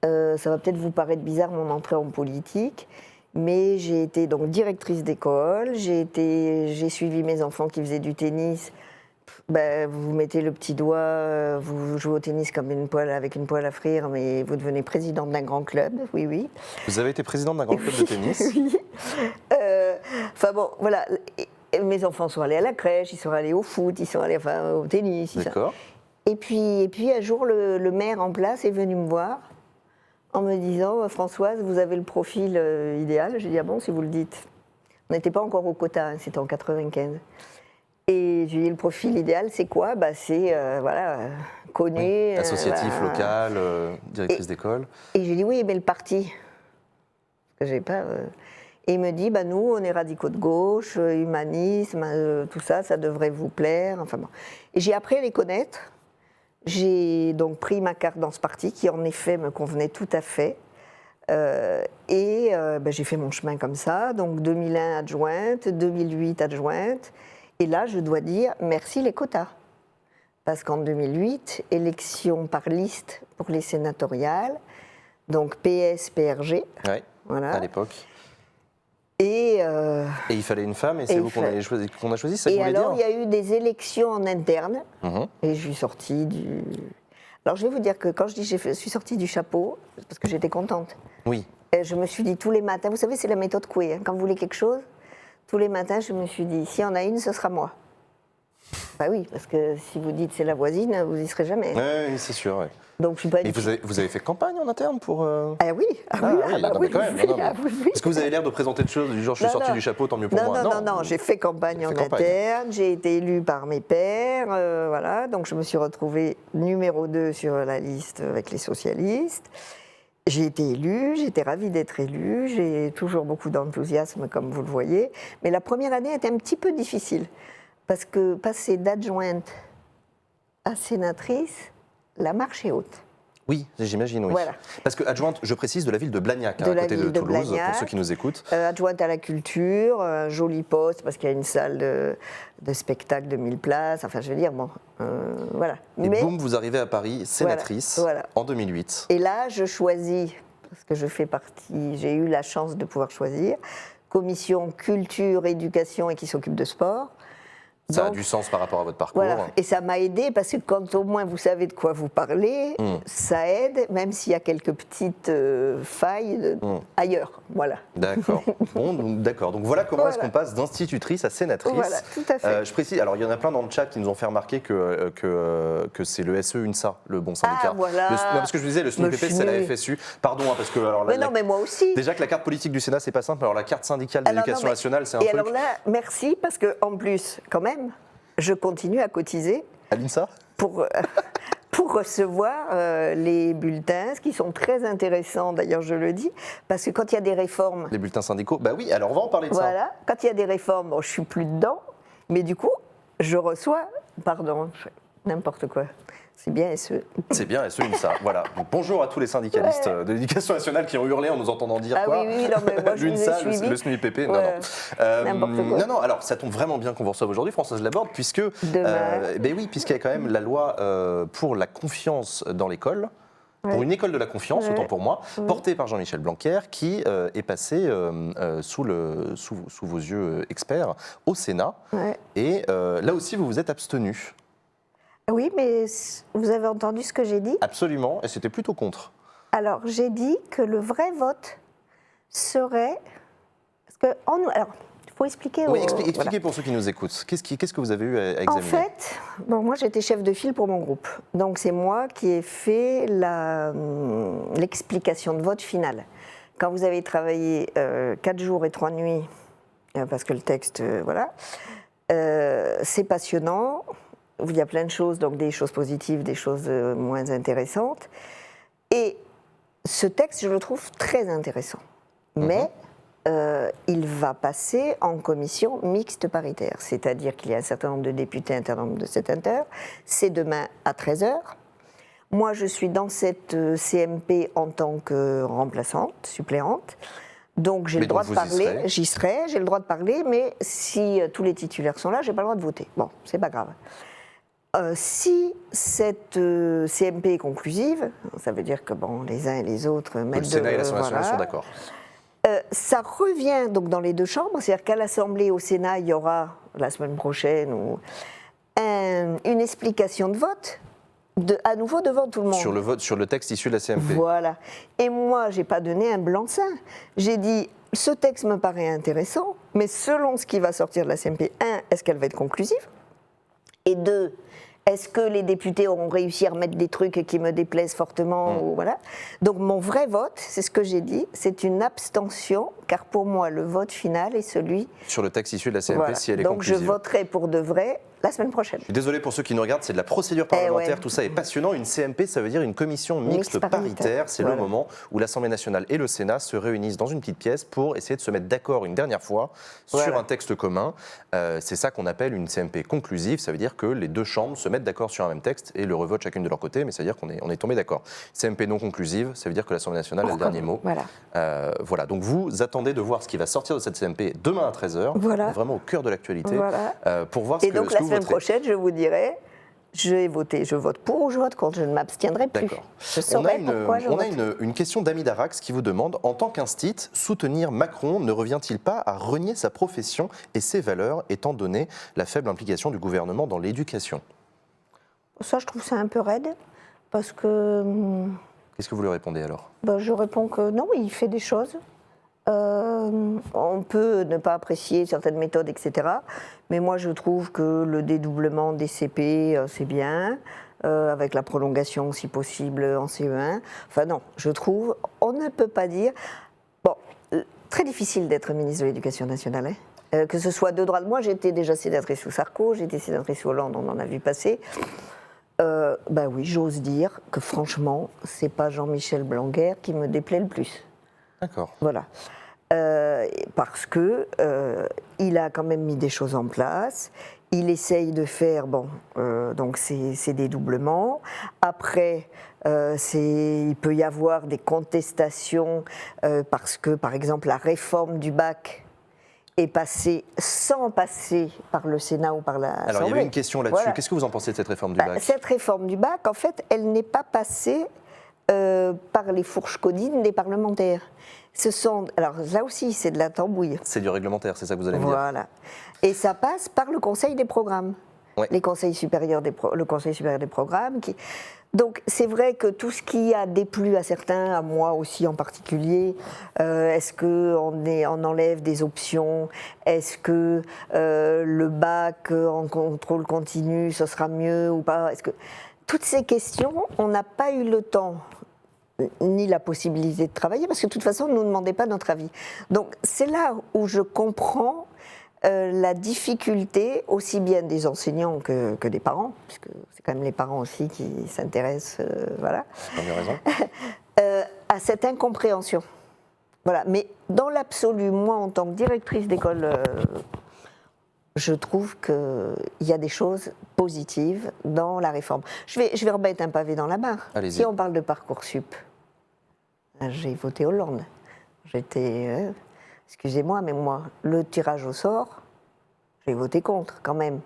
S2: ça va peut-être vous paraître bizarre mon entrée en politique, mais j'ai été donc directrice d'école, j'ai suivi mes enfants qui faisaient du tennis. Vous mettez le petit doigt, vous jouez au tennis comme avec une poêle à frire, mais vous devenez présidente d'un grand club, oui.
S1: Vous avez été présidente d'un grand club de tennis?
S2: Oui. Voilà. Mes enfants sont allés à la crèche, ils sont allés au foot, ils sont allés au tennis.
S1: D'accord.
S2: Et puis un jour, le maire en place est venu me voir en me disant « Françoise, vous avez le profil idéal ». J'ai dit « Ah bon, si vous le dites ». On n'était pas encore au quota, c'était en 95. Et j'ai dit « Le profil idéal, c'est quoi ?» C'est connaît.
S1: Associatif,
S2: voilà.
S1: local, directrice d'école.
S2: Et j'ai dit oui, mais le parti. Parce que j'ai pas. Et il me dit, bah, nous, on est radicaux de gauche, humanisme, tout ça, ça devrait vous plaire. Enfin, bon. Et j'ai appris à les connaître. J'ai donc pris ma carte dans ce parti qui, en effet, me convenait tout à fait. J'ai fait mon chemin comme ça. Donc 2001 adjointe, 2008 adjointe. Et là, je dois dire, merci les quotas. Parce qu'en 2008, élection par liste pour les sénatoriales, donc PS, PRG.
S1: Oui,
S2: Voilà.
S1: à l'époque.
S2: Et
S1: il fallait une femme, et c'est vous qu'on a choisi, ça
S2: et
S1: voulait
S2: alors, il
S1: dire
S2: y a eu des élections en interne,
S1: Mhm.
S2: et je suis sortie du... Alors, je vais vous dire que quand je dis je suis sortie du chapeau, c'est parce que j'étais contente.
S1: Oui.
S2: Et je me suis dit tous les matins, vous savez, c'est la méthode Coué, hein, quand vous voulez quelque chose, tous les matins, je me suis dit, s'il y en a une, ce sera moi. Bah oui, parce que si vous dites c'est la voisine, vous y serez jamais.
S1: Oui, c'est sûr. Ouais.
S2: Donc, je suis pas
S1: Et vous avez fait campagne en interne pour...
S2: Ah oui,
S1: non, mais quand même. Non.
S2: oui.
S1: Parce que vous avez l'air de présenter de choses du genre je suis sortie du chapeau, tant mieux pour moi.
S2: Non, j'ai fait campagne en interne, j'ai été élue par mes pairs, voilà, donc je me suis retrouvée numéro 2 sur la liste avec les socialistes. J'ai été élue, j'étais ravie d'être élue, j'ai toujours beaucoup d'enthousiasme comme vous le voyez, mais la première année était un petit peu difficile, parce que passer d'adjointe à sénatrice, la marche est haute.
S1: Oui, j'imagine, oui.
S2: Voilà.
S1: Parce que adjointe, je précise, de la ville de Blagnac,
S2: De
S1: à
S2: la
S1: côté de
S2: ville de
S1: Toulouse,
S2: Blagnac.
S1: pour ceux qui nous écoutent.
S2: Adjointe à la culture, un joli poste parce qu'il y a une salle de spectacle de 1000 places. Enfin, je veux dire, bon, voilà.
S1: Et boum, vous arrivez à Paris, sénatrice,
S2: voilà.
S1: en 2008.
S2: Et là, je choisis, parce que je fais partie, j'ai eu la chance de pouvoir choisir, commission culture, éducation et qui s'occupe de sport.
S1: Ça
S2: Donc,
S1: a du sens par rapport à votre parcours.
S2: voilà. Et ça m'a aidé parce que quand au moins vous savez de quoi vous parlez, ça aide, même s'il y a quelques petites failles ailleurs. Voilà.
S1: D'accord. Bon, d'accord. Donc voilà comment est-ce qu'on passe d'institutrice à sénatrice.
S2: Voilà, tout à fait.
S1: Je précise, alors il y en a plein dans le chat qui nous ont fait remarquer que c'est le SE UNSA, le bon syndicat.
S2: Ah, voilà.
S1: Non, parce que je vous disais, le SNUPP, c'est la FSU. Pardon, hein, parce que alors
S2: Mais non, mais moi aussi.
S1: déjà que la carte politique du Sénat, c'est pas simple. Alors la carte syndicale de
S2: Alors,
S1: l'éducation
S2: non, mais-
S1: nationale, c'est un
S2: Et
S1: truc.
S2: alors là, merci, parce qu'en plus, quand même, je continue à cotiser
S1: À l'INSA
S2: pour recevoir les bulletins, ce qui sont très intéressants, d'ailleurs, je le dis, parce que quand il y a des réformes,
S1: Les bulletins syndicaux. Bah oui, alors on va en parler de ça.
S2: voilà, quand il y a des réformes, bon, je suis plus dedans, mais du coup, je reçois, pardon, n'importe quoi. C'est bien SE.
S1: C'est bien, SE UNSA. Voilà. Donc, bonjour à tous les syndicalistes de l'éducation nationale qui ont hurlé en nous entendant dire
S2: Ah
S1: quoi.
S2: oui, non, mais moi, je vous ai
S1: L'UNSA,
S2: suivi.
S1: le SNUIPP,
S2: Ouais, n'importe quoi.
S1: Non, alors ça tombe vraiment bien qu'on vous reçoive aujourd'hui, Françoise Laborde, puisque
S2: Demain.
S1: ben oui, puisqu'il y a quand même la loi pour la confiance dans l'école. Pour
S2: Ouais.
S1: une école de la confiance,
S2: Ouais.
S1: autant pour moi, portée par Jean-Michel Blanquer, qui est passé sous vos yeux experts au Sénat.
S2: Ouais.
S1: Et là aussi, vous vous êtes abstenu.
S2: Oui, mais vous avez entendu ce que j'ai dit?
S1: Absolument, et c'était plutôt contre.
S2: Alors, j'ai dit que le vrai vote serait... Parce que alors, il faut expliquer...
S1: Oui,
S2: voilà.
S1: expliquez pour ceux qui nous écoutent. Qu'est-ce que vous avez eu à examiner?
S2: En fait, bon, moi j'étais chef de file pour mon groupe. Donc c'est moi qui ai fait l'explication de vote finale. Quand vous avez travaillé 4 jours et 3 nuits, parce que le texte, voilà, c'est passionnant. Il y a plein de choses, donc des choses positives, des choses moins intéressantes. Et ce texte, je le trouve très intéressant. Mais il va passer en commission mixte paritaire, c'est-à-dire qu'il y a un certain nombre de députés, un certain nombre de sénateurs. C'est demain à 13h. Moi, je suis dans cette CMP en tant que remplaçante, suppléante. Donc j'ai le droit de parler, j'y serai, j'ai le droit de parler, mais si tous les titulaires sont là, j'ai pas le droit de voter. Bon, c'est pas grave. Si cette CMP est conclusive, ça veut dire que bon, les uns et les autres mettent
S1: le Sénat et l'Assemblée nationale
S2: voilà.
S1: sont d'accord.
S2: Ça revient donc dans les deux chambres, c'est-à-dire qu'à l'Assemblée et au Sénat, il y aura la semaine prochaine une explication de vote, à nouveau devant tout le monde.
S1: Sur le vote, sur le texte issu de la CMP.
S2: Voilà. Et moi, j'ai pas donné un blanc-seing. J'ai dit, ce texte me paraît intéressant, mais selon ce qui va sortir de la CMP, 1, est-ce qu'elle va être conclusive? Et 2, est-ce que les députés auront réussi à remettre des trucs qui me déplaisent fortement ou voilà. Donc mon vrai vote, c'est ce que j'ai dit, c'est une abstention, car pour moi le vote final est celui...
S1: Sur le texte issu de la CMP,
S2: Voilà.
S1: si elle est
S2: donc
S1: conclusive.
S2: je voterai pour de vrai la semaine prochaine.
S1: Je suis désolé pour ceux qui nous regardent, c'est de la procédure parlementaire,
S2: ouais.
S1: tout ça est passionnant. Une CMP, ça veut dire une commission mixte
S2: Mixte paritaire.
S1: paritaire. C'est
S2: Voilà.
S1: le moment où l'Assemblée nationale et le Sénat se réunissent dans une petite pièce pour essayer de se mettre d'accord une dernière fois sur
S2: Voilà.
S1: un texte commun. C'est ça qu'on appelle une CMP conclusive. Ça veut dire que les deux chambres se mettent d'accord sur un même texte et le revotent chacune de leur côté, mais ça veut dire qu'on est tombé d'accord. CMP non conclusive, ça veut dire que l'Assemblée nationale a le dernier mot.
S2: Voilà.
S1: Voilà. Donc vous attendez de voir ce qui va sortir de cette CMP demain à 13h.
S2: Voilà.
S1: On est vraiment au cœur de l'actualité.
S2: Voilà.
S1: Pour voir ce
S2: Et
S1: que
S2: donc
S1: ce
S2: la
S1: que vous
S2: semaine
S1: voterez.
S2: prochaine, je vous dirai, je vote pour ou je vote contre, je ne m'abstiendrai plus.
S1: D'accord.
S2: Je saurai pourquoi je
S1: On
S2: vote.
S1: a une question d'Ami Darax qui vous demande, en tant qu'Instit, soutenir Macron ne revient-il pas à renier sa profession et ses valeurs, étant donné la faible implication du gouvernement dans l'éducation?
S2: Ça, je trouve ça un peu raide, parce que
S1: Qu'est-ce que vous lui répondez alors?
S2: je réponds que non, il fait des choses. On peut ne pas apprécier certaines méthodes, etc. Mais moi, je trouve que le dédoublement des CP, c'est bien, avec la prolongation, si possible, en CE1. Enfin non, je trouve, on ne peut pas dire... Bon, très difficile d'être ministre de l'Éducation nationale, hein. Que ce soit de droite. Moi, j'étais déjà sénatrice sous Sarko, j'étais sénatrice sous Hollande, on en a vu passer. Oui, j'ose dire que franchement, c'est pas Jean-Michel Blanquer qui me déplaît le plus.
S1: D'accord.
S2: Voilà. Parce que il a quand même mis des choses en place. Il essaye de faire donc ces dédoublements. Après, il peut y avoir des contestations parce que, par exemple, la réforme du bac est passée sans passer par le Sénat ou par l'Assemblée.
S1: Alors il y avait une question là-dessus.
S2: Voilà.
S1: Qu'est-ce que vous en pensez de cette réforme du bac?
S2: Cette réforme du bac, en fait, elle n'est pas passée par les fourches codines des parlementaires. Alors là aussi, c'est de la tambouille.
S1: C'est du réglementaire, c'est ça que vous allez me dire?
S2: Voilà. Et ça passe par le Conseil des programmes.
S1: Ouais.
S2: Le Conseil supérieur des programmes. Donc c'est vrai que tout ce qui a déplu à certains, à moi aussi en particulier, est-ce qu'on enlève des options? Est-ce que le bac en contrôle continu, ce sera mieux ou pas? Toutes ces questions, on n'a pas eu le temps ni la possibilité de travailler, parce que de toute façon, on ne nous demandait pas notre avis. Donc c'est là où je comprends la difficulté, aussi bien des enseignants que des parents, puisque c'est quand même les parents aussi qui s'intéressent, voilà,
S1: Vous avez raison.
S2: à cette incompréhension. Voilà. Mais dans l'absolu, moi, en tant que directrice d'école, je trouve qu'il y a des choses positives dans la réforme. Je vais remettre un pavé dans la barre.
S1: Allez-y.
S2: Si on parle de Parcoursup, j'ai voté Hollande. J'étais... excusez-moi, mais moi, le tirage au sort, j'ai voté contre, quand même.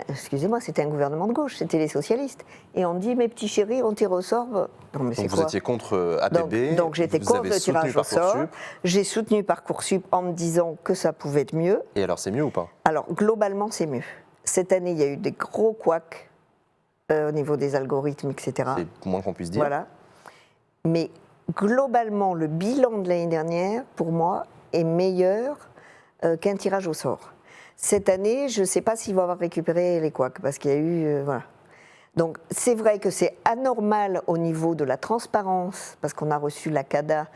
S2: Excusez-moi, c'était un gouvernement de gauche, c'était les socialistes. Et on dit, mes petits chéris, on tire au sort. Non, mais
S1: Donc
S2: c'est
S1: vous
S2: quoi?
S1: étiez contre APB.
S2: Donc j'étais
S1: vous
S2: contre
S1: avez
S2: le tirage
S1: soutenu
S2: au sort.
S1: Parcoursup.
S2: J'ai soutenu Parcoursup en me disant que ça pouvait être mieux.
S1: Et alors c'est mieux ou pas?
S2: Alors, globalement, c'est mieux. Cette année, il y a eu des gros couacs au niveau des algorithmes, etc.
S1: C'est le moins qu'on puisse dire.
S2: Voilà. Mais globalement, le bilan de l'année dernière, pour moi, est meilleur qu'un tirage au sort. Cette année, je ne sais pas s'ils vont avoir récupéré les couacs, parce qu'il y a eu... voilà. Donc, c'est vrai que c'est anormal au niveau de la transparence, parce qu'on a reçu la CADA.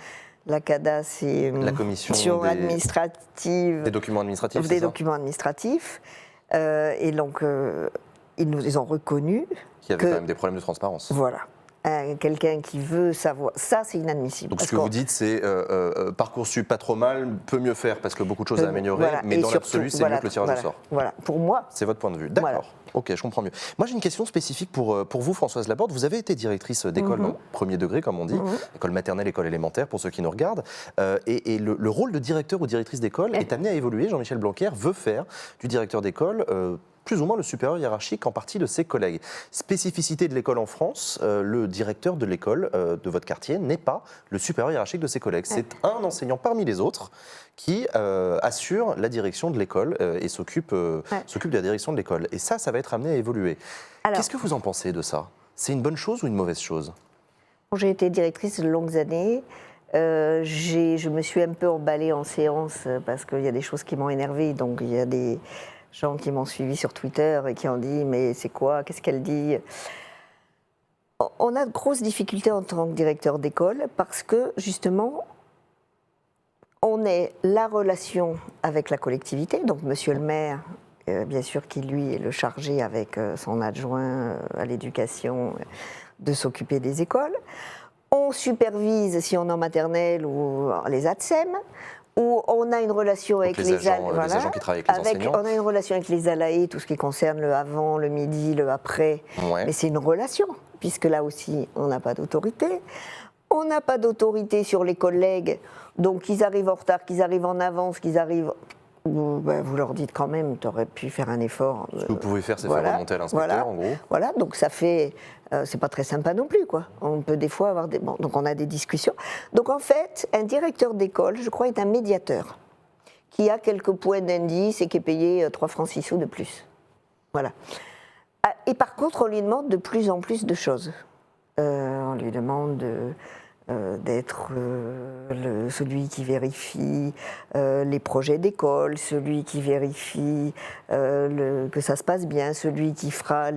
S2: La CADA, c'est
S1: La commission
S2: administrative...
S1: Des documents administratifs,
S2: Des
S1: c'est ça?
S2: documents administratifs. Et donc, ils ont reconnu
S1: Qu'il y avait quand même des problèmes de transparence.
S2: Voilà. Quelqu'un qui veut savoir, ça c'est inadmissible.
S1: Donc
S2: Parce
S1: ce que vous dites, c'est Parcoursup pas trop mal, peut mieux faire parce que beaucoup de choses à améliorer,
S2: voilà.
S1: mais
S2: Et
S1: dans
S2: surtout,
S1: l'absolu, c'est
S2: voilà,
S1: mieux que le tirage
S2: voilà,
S1: au sort.
S2: Voilà, pour moi.
S1: C'est votre point de vue. D'accord.
S2: Voilà.
S1: Ok, je comprends mieux. Moi, j'ai une question spécifique pour vous, Françoise Laborde. Vous avez été directrice d'école, donc premier degré, comme on dit, école maternelle, école élémentaire, pour ceux qui nous regardent. Et le rôle de directeur ou directrice d'école est amené à évoluer. Jean-Michel Blanquer veut faire du directeur d'école plus ou moins le supérieur hiérarchique en partie de ses collègues. Spécificité de l'école en France, le directeur de l'école de votre quartier n'est pas le supérieur hiérarchique de ses collègues. C'est un enseignant parmi les autres qui assure la direction de l'école et s'occupe de la direction de l'école. Et ça va être amené à évoluer. Qu'est-ce que vous en pensez de ça? C'est une bonne chose ou une mauvaise chose?
S2: J'ai été directrice de longues années. Je me suis un peu emballée en séance parce qu'il y a des choses qui m'ont énervée. Donc il y a des gens qui m'ont suivi sur Twitter et qui ont dit « mais c'est quoi? Qu'est-ce qu'elle dit ?» On a de grosses difficultés en tant que directeur d'école parce que justement, on est la relation avec la collectivité, donc monsieur le maire bien sûr, qui lui est le chargé avec son adjoint à l'éducation de s'occuper des écoles. On supervise, si on est en maternelle, ou les ATSEM, où on a une relation avec
S1: les agents qui travaillent avec les enseignants.
S2: On a une relation avec les ALAE, tout ce qui concerne le avant, le midi, le après.
S1: Ouais.
S2: Mais c'est une relation, puisque là aussi, on n'a pas d'autorité. On n'a pas d'autorité sur les collègues, donc qu'ils arrivent en retard, qu'ils arrivent en avance, qu'ils arrivent... vous leur dites quand même, tu aurais pu faire un effort.
S1: Ce que vous pouvez faire, c'est faire remonter à l'inspecteur, en gros.
S2: Voilà, donc ça fait... c'est pas très sympa non plus, quoi. On peut des fois avoir des... Bon, donc on a des discussions. Donc en fait, un directeur d'école, je crois, est un médiateur qui a quelques points d'indice et qui est payé 3 francs 6 sous de plus. Voilà. Et par contre, on lui demande de plus en plus de choses. On lui demande d'être celui qui vérifie les projets d'école, celui qui vérifie que ça se passe bien, celui qui fera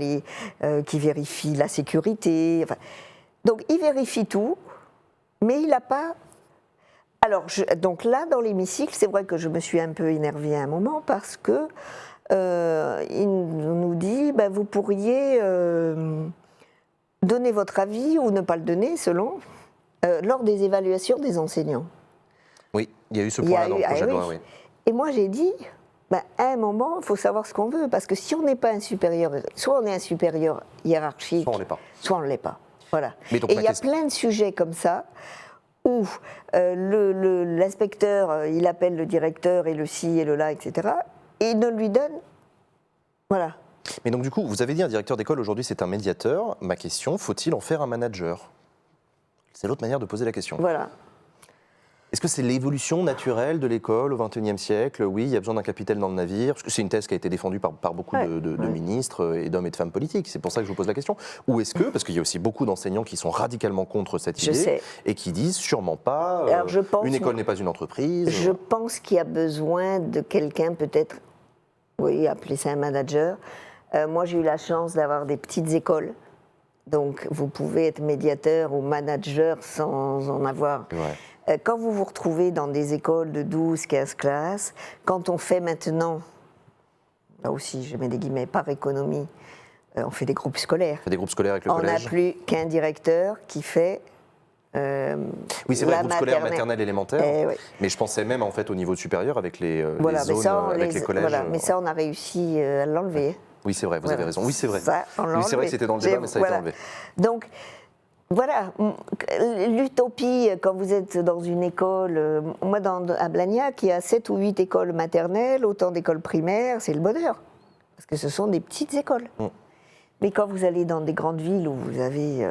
S2: qui vérifie la sécurité. Enfin, donc il vérifie tout, mais il n'a pas... Alors, donc là, dans l'hémicycle, c'est vrai que je me suis un peu énervée à un moment parce que il nous dit, vous pourriez donner votre avis ou ne pas le donner, selon... lors des évaluations des enseignants.
S1: Oui, il y a eu ce point-là dans le projet de loi, oui.
S2: Et moi j'ai dit, à un moment, il faut savoir ce qu'on veut, parce que si on n'est pas un supérieur, soit on est un supérieur hiérarchique,
S1: soit on ne l'est pas.
S2: Soit on ne l'est pas. Voilà.
S1: Mais donc,
S2: et il y a plein de sujets comme ça, où l'inspecteur, il appelle le directeur et le ci et le là, etc., et il ne lui donne... Voilà.
S1: Mais donc du coup, vous avez dit un directeur d'école, aujourd'hui c'est un médiateur. Ma question, faut-il en faire un manager ? C'est l'autre manière de poser la question.
S2: Voilà.
S1: Est-ce que c'est l'évolution naturelle de l'école au XXIe siècle ? Oui, il y a besoin d'un capitaine dans le navire. Parce que c'est une thèse qui a été défendue par beaucoup de ministres et d'hommes et de femmes politiques. C'est pour ça que je vous pose la question. Ou est-ce que, parce qu'il y a aussi beaucoup d'enseignants qui sont radicalement contre cette idée et qui disent sûrement pas,
S2: alors,
S1: une école n'est pas une entreprise.
S2: Je pense qu'il y a besoin de quelqu'un peut-être, oui, appelez ça un manager. Moi, j'ai eu la chance d'avoir des petites écoles. Donc, vous pouvez être médiateur ou manager sans en avoir. Ouais. Quand vous vous retrouvez dans des écoles de 12, 15 classes, quand on fait maintenant, là aussi, je mets des guillemets, par économie, on fait des groupes scolaires.
S1: On fait des groupes scolaires avec le collège.
S2: On n'a plus qu'un directeur qui fait...
S1: oui, c'est vrai, groupe scolaire, maternelle, élémentaire. Oui. Mais je pensais même en fait au niveau supérieur avec les zones, avec les collèges.
S2: Voilà, mais ça, on a réussi à l'enlever.
S1: Oui, c'est vrai, vous avez raison. Oui, c'est vrai.
S2: Oui,
S1: c'est vrai que c'était dans le débat, mais ça a été enlevé.
S2: Donc, voilà, l'utopie, quand vous êtes dans une école, moi à Blagnac, il y a 7 ou 8 écoles maternelles, autant d'écoles primaires, c'est le bonheur. Parce que ce sont des petites écoles. Mais quand vous allez dans des grandes villes où vous avez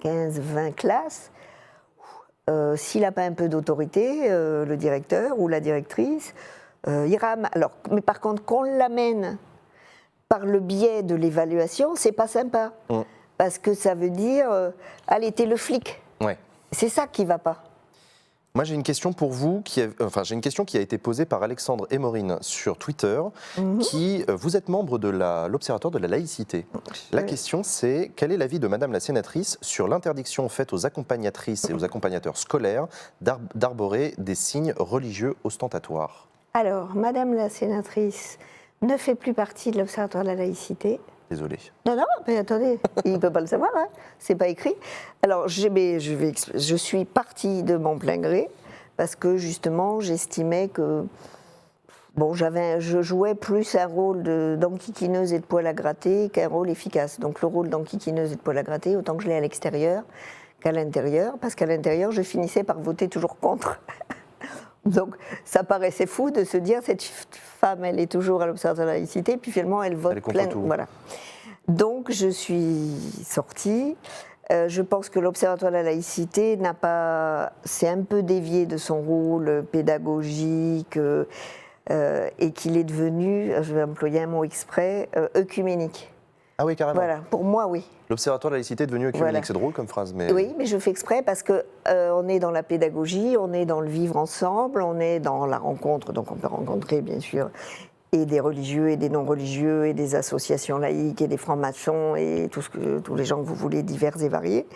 S2: 15, 20 classes, s'il n'a pas un peu d'autorité, le directeur ou la directrice, ira... Alors, mais par contre, qu'on l'amène par le biais de l'évaluation, c'est pas sympa. Parce que ça veut dire, allez, t'es le flic.
S1: Ouais.
S2: C'est ça qui va pas.
S1: Moi, j'ai une question pour vous, j'ai une question qui a été posée par Alexandre Emorine sur Twitter, vous êtes membre de l'Observatoire de la laïcité. La question, c'est, quel est l'avis de Madame la sénatrice sur l'interdiction faite aux accompagnatrices et aux accompagnateurs scolaires d'arborer des signes religieux ostentatoires ?
S2: Alors, Madame la sénatrice ne fait plus partie de l'Observatoire de la laïcité.
S1: Désolé.
S2: Non, mais attendez, il ne peut pas le savoir, hein. C'est pas écrit. Alors, je suis partie de mon plein gré, parce que justement, j'estimais que je jouais plus un rôle d'enquiquineuse et de poil à gratter qu'un rôle efficace. Donc le rôle d'enquiquineuse et de poil à gratter, autant que je l'ai à l'extérieur qu'à l'intérieur, parce qu'à l'intérieur, je finissais par voter toujours contre. Donc, ça paraissait fou de se dire, cette femme, elle est toujours à l'Observatoire de la laïcité, puis finalement, elle vote plein. Voilà. Donc, je suis sortie. Je pense que l'Observatoire de la laïcité s'est un peu dévié de son rôle pédagogique et qu'il est devenu, je vais employer un mot exprès, œcuménique.
S1: Ah oui, carrément.
S2: Voilà, pour moi, oui.
S1: L'Observatoire de la laïcité est devenu œcuménique, c'est drôle comme phrase. Mais...
S2: Oui, mais je fais exprès parce qu'on est dans la pédagogie, on est dans le vivre ensemble, on est dans la rencontre, donc on peut rencontrer bien sûr et des religieux et des non-religieux et des associations laïques et des francs-maçons et tous les gens que vous voulez, divers et variés.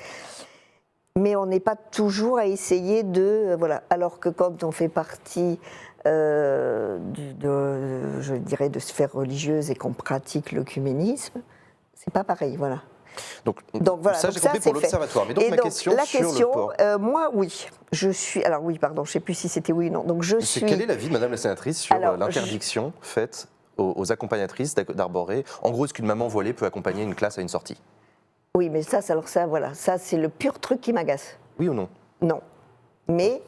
S2: Mais on n'est pas toujours à essayer de... voilà. Alors que quand on fait partie je dirais, de sphères religieuses et qu'on pratique l'œcuménisme, c'est pas pareil, voilà.
S1: Donc
S2: voilà,
S1: ça,
S2: donc
S1: j'ai compris
S2: ça,
S1: pour
S2: c'est fait.
S1: l'observatoire. Mais donc,
S2: Et
S1: ma
S2: donc,
S1: question
S2: la
S1: sur
S2: question,
S1: le port.
S2: moi, oui. Je suis. Alors, oui, pardon, je ne sais plus si c'était oui ou non. Donc, je suis.
S1: Quel est l'avis de Madame la sénatrice sur
S2: Alors,
S1: l'interdiction faite aux accompagnatrices d'arborer? En gros, est-ce qu'une maman voilée peut accompagner une classe à une sortie?
S2: Oui, mais ça, voilà. Ça, c'est le pur truc qui m'agace.
S1: Oui ou non?
S2: Non. Mais.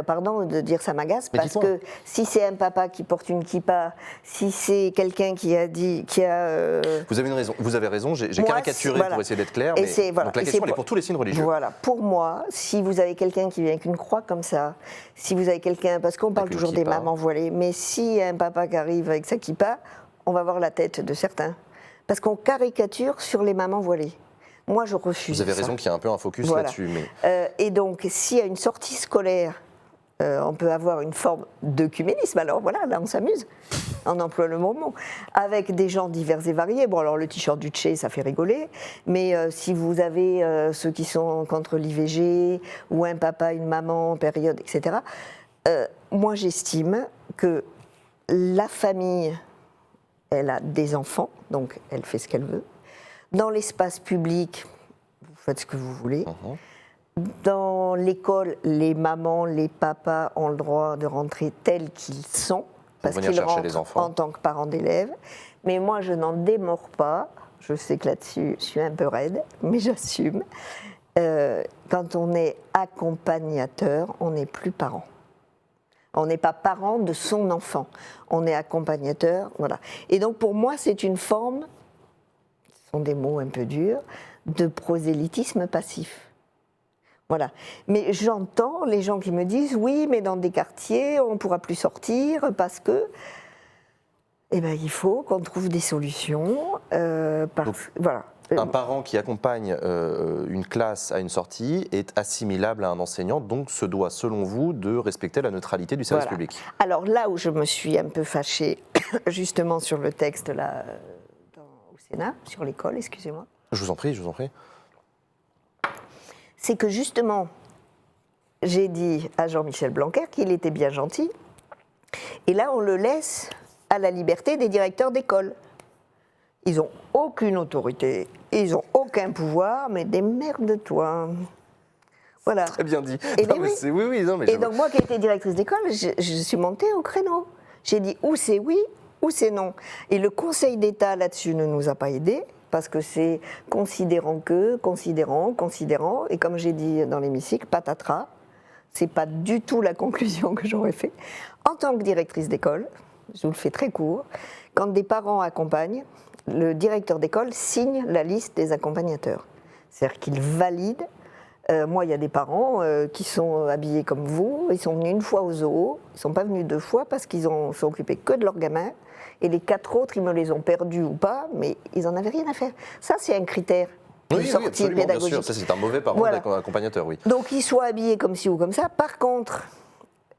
S2: Pardon de dire ça m'agace,
S1: Mais
S2: parce que si c'est un papa qui porte une kippa, si c'est quelqu'un qui a dit,
S1: Vous avez une raison. Vous avez raison. J'ai
S2: Moi,
S1: caricaturé
S2: voilà.
S1: pour essayer d'être clair.
S2: Et
S1: Mais
S2: voilà.
S1: donc la
S2: Et
S1: question elle est pour tous les signes religieux.
S2: Voilà. Pour moi, si vous avez quelqu'un qui vient avec une croix comme ça, si vous avez quelqu'un, parce qu'on parle
S1: Avec une
S2: toujours des
S1: kippa.
S2: mamans voilées, mais s'il y a un papa qui arrive avec sa kippa, on va voir la tête de certains, parce qu'on caricature sur les mamans voilées. Moi, je refuse.
S1: Vous avez
S2: ça.
S1: raison qu'il y a un peu un focus
S2: Voilà.
S1: là-dessus. Mais...
S2: Et donc, s'il y a une sortie scolaire, on peut avoir une forme d'œcuménisme. Alors voilà, là on s'amuse, on emploie le mot, avec des gens divers et variés. Bon, alors le t-shirt du Tché, ça fait rigoler, mais si vous avez ceux qui sont contre l'IVG, ou un papa, une maman, période, etc., moi j'estime que la famille, elle a des enfants, donc elle fait ce qu'elle veut. Dans l'espace public, vous faites ce que vous voulez. Dans l'école, les mamans, les papas ont le droit de rentrer tels qu'ils sont, parce qu'ils rentrent en tant que parents d'élèves. Mais moi, je n'en démords pas. Je sais que là-dessus, je suis un peu raide, mais j'assume. Quand on est accompagnateur, on n'est plus parent. On n'est pas parent de son enfant. On est accompagnateur, voilà. Et donc, pour moi, c'est une forme, ce sont des mots un peu durs, de prosélytisme passif. Voilà. Mais j'entends les gens qui me disent oui, mais dans des quartiers, on ne pourra plus sortir parce que. Eh bien, il faut qu'on trouve des solutions. Voilà.
S1: Un parent qui accompagne une classe à une sortie est assimilable à un enseignant, donc se doit, selon vous, de respecter la neutralité du service public.
S2: Alors là où je me suis un peu fâchée, justement sur le texte là, au Sénat, sur l'école, excusez-moi.
S1: Je vous en prie, je vous en prie.
S2: C'est que justement, j'ai dit à Jean-Michel Blanquer qu'il était bien gentil, et là on le laisse à la liberté des directeurs d'école. Ils n'ont aucune autorité, ils n'ont aucun pouvoir, mais démerde-toi. Voilà.
S1: Très bien dit.
S2: Et
S1: Non, mais
S2: et donc moi qui étais directrice d'école, je suis montée au créneau. J'ai dit ou c'est oui, ou c'est non. Et le Conseil d'État là-dessus ne nous a pas aidés. Parce que c'est considérant, et comme j'ai dit dans l'hémicycle, patatras, c'est pas du tout la conclusion que j'aurais fait. En tant que directrice d'école, je vous le fais très court, quand des parents accompagnent, le directeur d'école signe la liste des accompagnateurs. C'est-à-dire qu'il valide. Moi, il y a des parents qui sont habillés comme vous, ils sont venus une fois au zoo, ils ne sont pas venus 2 fois parce qu'ils sont occupés que de leurs gamins. Et les 4 autres, ils me les ont perdus ou pas, mais ils n'en avaient rien à faire. Ça, c'est un critère de sortie
S1: absolument,
S2: pédagogique.
S1: bien sûr. Ça, c'est un mauvais parent d'accompagnateur, oui.
S2: Donc, qu'ils soient habillés comme ci ou comme ça. Par contre,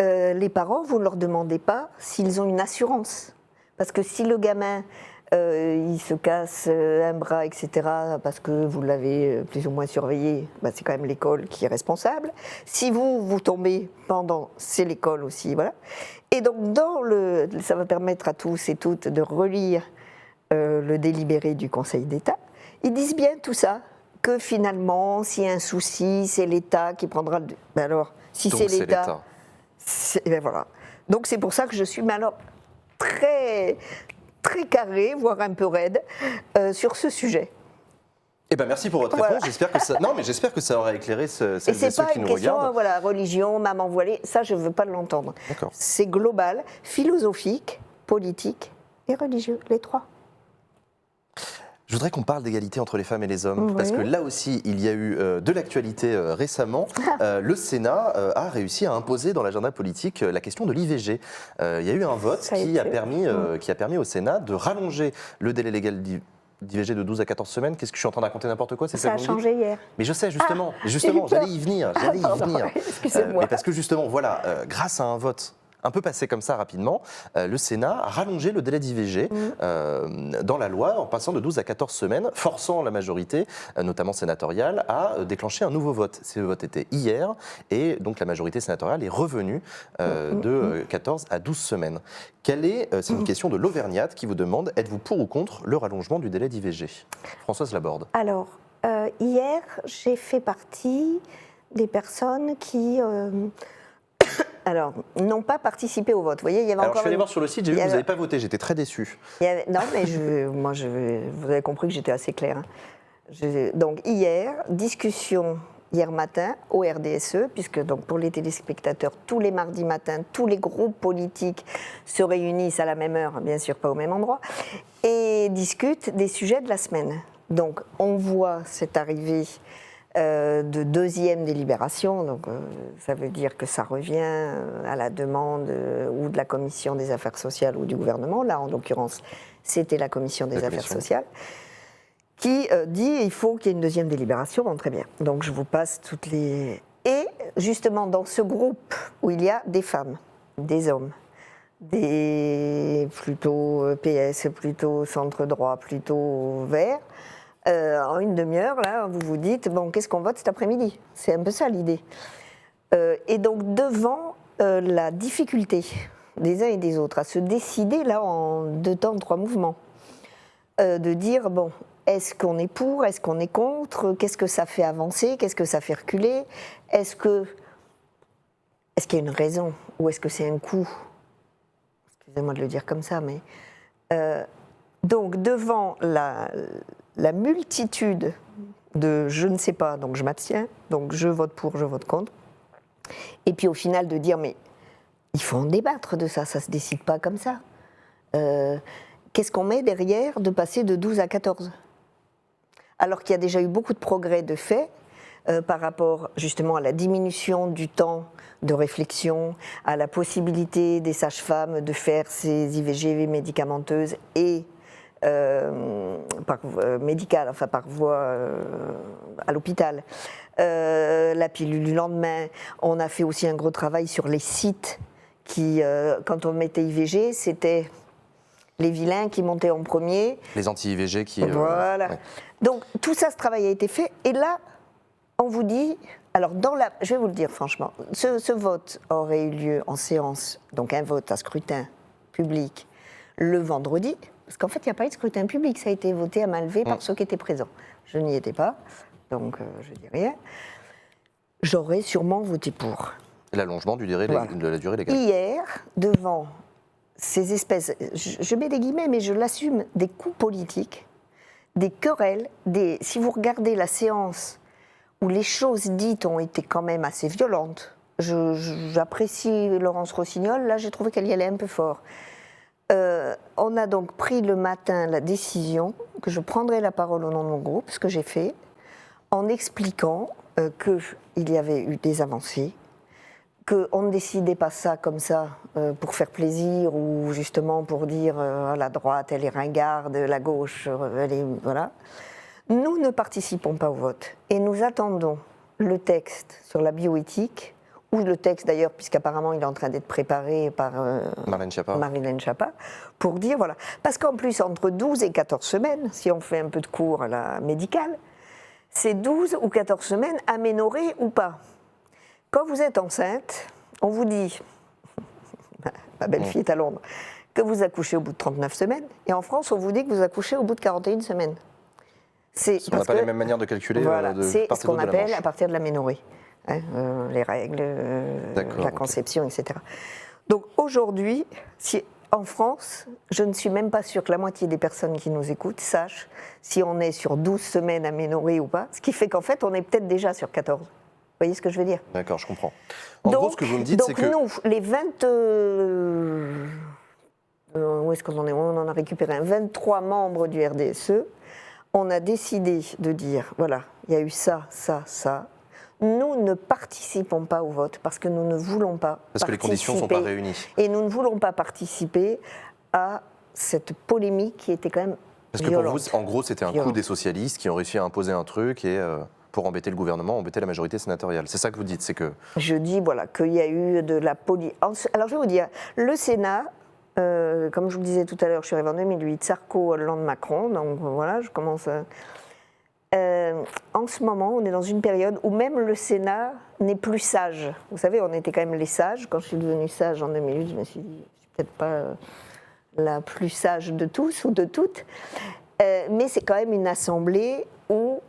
S2: les parents, vous ne leur demandez pas s'ils ont une assurance. Parce que si le gamin, il se casse un bras, etc., parce que vous l'avez plus ou moins surveillé, bah, c'est quand même l'école qui est responsable. Si vous tombez pendant, c'est l'école aussi, voilà. Et donc, ça va permettre à tous et toutes de relire le délibéré du Conseil d'État. Ils disent bien tout ça, que finalement, s'il y a un souci, c'est l'État qui prendra le... Ben alors, si c'est l'État... Ben voilà. Donc, c'est pour ça que je suis, mais alors, très, très carré, voire un peu raide, sur ce sujet.
S1: Eh ben merci pour votre réponse. J'espère que ça. Non, mais j'espère que ça aura éclairé celles et ceux qui nous regardent. Et c'est pas une question,
S2: voilà, religion, maman voilée. Ça, je veux pas l'entendre. C'est global, philosophique, politique et religieux, les 3.
S1: Je voudrais qu'on parle d'égalité entre les femmes et les hommes, parce que là aussi, il y a eu de l'actualité récemment. Le Sénat a réussi à imposer dans l'agenda politique la question de l'IVG. Il y a eu un vote qui a permis au Sénat de rallonger le délai légal d'IVG de 12 à 14 semaines. Qu'est-ce que je suis en train de raconter n'importe quoi?
S2: Ça a changé hier.
S1: Mais je sais, justement, j'allais y venir.
S2: Excusez-moi.
S1: Mais parce que justement, voilà, grâce à un vote un peu passé comme ça rapidement, le Sénat a rallongé le délai d'IVG dans la loi en passant de 12 à 14 semaines, forçant la majorité, notamment sénatoriale, à déclencher un nouveau vote. Ce vote était hier et donc la majorité sénatoriale est revenue de 14 à 12 semaines. C'est une question de l'Auvergnate qui vous demande, êtes-vous pour ou contre le rallongement du délai d'IVG? Françoise Laborde.
S2: Alors, hier, j'ai fait partie des personnes qui n'ont pas participé au vote. Vous voyez, il y avait
S1: Alors,
S2: encore
S1: je suis allé voir sur le site, j'ai vu que vous n'avez pas voté, j'étais très déçu.
S2: Non, mais vous avez compris que j'étais assez claire. Donc, discussion hier matin au RDSE, puisque donc, pour les téléspectateurs, tous les mardis matins, tous les groupes politiques se réunissent à la même heure, bien sûr pas au même endroit, et discutent des sujets de la semaine. Donc, on voit cette arrivée de deuxième délibération, donc ça veut dire que ça revient à la demande ou de la Commission des affaires sociales ou du gouvernement. Là, en l'occurrence, c'était la Commission des affaires sociales qui dit il faut qu'il y ait une deuxième délibération. Bon, très bien. Donc je vous passe toutes les... Et justement, dans ce groupe où il y a des femmes, des hommes, des plutôt PS, plutôt centre droit, plutôt vert, en une demi-heure, là, vous vous dites, bon, qu'est-ce qu'on vote cet après-midi? C'est un peu ça l'idée. Et donc, devant la difficulté des uns et des autres à se décider, là, en 2 temps, 3 mouvements, de dire, bon, est-ce qu'on est pour, est-ce qu'on est contre, qu'est-ce que ça fait avancer, qu'est-ce que ça fait reculer, est-ce qu'il y a une raison, ou est-ce que c'est un coup? Excusez-moi de le dire comme ça, mais... donc, devant la multitude de je ne sais pas, donc je m'abstiens, donc je vote pour, je vote contre. Et puis au final de dire, mais il faut en débattre de ça, ça ne se décide pas comme ça. Qu'est-ce qu'on met derrière de passer de 12 à 14? Alors qu'il y a déjà eu beaucoup de progrès de fait par rapport justement à la diminution du temps de réflexion, à la possibilité des sages-femmes de faire ces IVG médicamenteuses et médicale, enfin par voie à l'hôpital, la pilule du lendemain. On a fait aussi un gros travail sur les sites qui, quand on mettait IVG, c'était les vilains qui montaient en premier.
S1: Les anti-IVG qui...
S2: Voilà. Ouais. Donc tout ça, ce travail a été fait. Et là, on vous dit... Alors, je vais vous le dire franchement, ce vote aurait eu lieu en séance, donc un vote à scrutin public, le vendredi. Parce qu'en fait, il n'y a pas eu de scrutin public, ça a été voté à main levée par ceux qui étaient présents. Je n'y étais pas, donc je dis rien. J'aurais sûrement voté pour.
S1: L'allongement de la durée légale.
S2: Hier, devant ces espèces, je mets des guillemets, mais je l'assume, des coups politiques, des querelles, si vous regardez la séance où les choses dites ont été quand même assez violentes, j'apprécie Laurence Rossignol, là j'ai trouvé qu'elle y allait un peu fort. On a donc pris le matin la décision que je prendrai la parole au nom de mon groupe, ce que j'ai fait, en expliquant qu'il y avait eu des avancées, qu'on ne décidait pas ça comme ça pour faire plaisir ou justement pour dire la droite elle est ringarde, la gauche elle est... Voilà. Nous ne participons pas au vote et nous attendons le texte sur la bioéthique, ou le texte d'ailleurs, puisqu'apparemment il est en train d'être préparé par Marlène Schiappa, pour dire, voilà. Parce qu'en plus, entre 12 et 14 semaines, si on fait un peu de cours à la médicale, c'est 12 ou 14 semaines aménorrhées ou pas. Quand vous êtes enceinte, on vous dit, ma belle-fille est à Londres, que vous accouchez au bout de 39 semaines, et en France, on vous dit que vous accouchez au bout de 41 semaines.
S1: On n'a pas les mêmes manières de calculer.
S2: Voilà, c'est ce qu'on appelle à partir de l'aménorrhée. Les règles, la conception, etc. Donc aujourd'hui, en France, je ne suis même pas sûre que la moitié des personnes qui nous écoutent sachent si on est sur 12 semaines aménorrhées ou pas, ce qui fait qu'en fait, on est peut-être déjà sur 14. Vous voyez ce que je veux dire?
S1: D'accord, je comprends. En gros, ce que vous me dites, c'est que...
S2: Donc nous, les 20... où est-ce qu'on en est? On en a récupéré un. 23 membres du RDSE. On a décidé de dire, voilà, il y a eu ça, ça, ça. Nous ne participons pas au vote parce que nous ne voulons pas
S1: Parce que les conditions ne sont pas réunies.
S2: Et nous ne voulons pas participer à cette polémique qui était quand même
S1: violente. Parce que pour vous, en gros, c'était un coup des socialistes qui ont réussi à imposer un truc et pour embêter le gouvernement, embêter la majorité sénatoriale. C'est ça que vous dites, c'est que...
S2: Je dis voilà, qu'il y a eu de la politique. Alors je vais vous dire, le Sénat, comme je vous le disais tout à l'heure, je suis arrivée en 2008, Sarko, Hollande, Macron, donc voilà, je commence à... en ce moment, on est dans une période où même le Sénat n'est plus sage. Vous savez, on était quand même les sages. Quand je suis devenue sage en 2008, je me suis dit, je suis peut-être pas la plus sage de tous ou de toutes, mais c'est quand même une assemblée où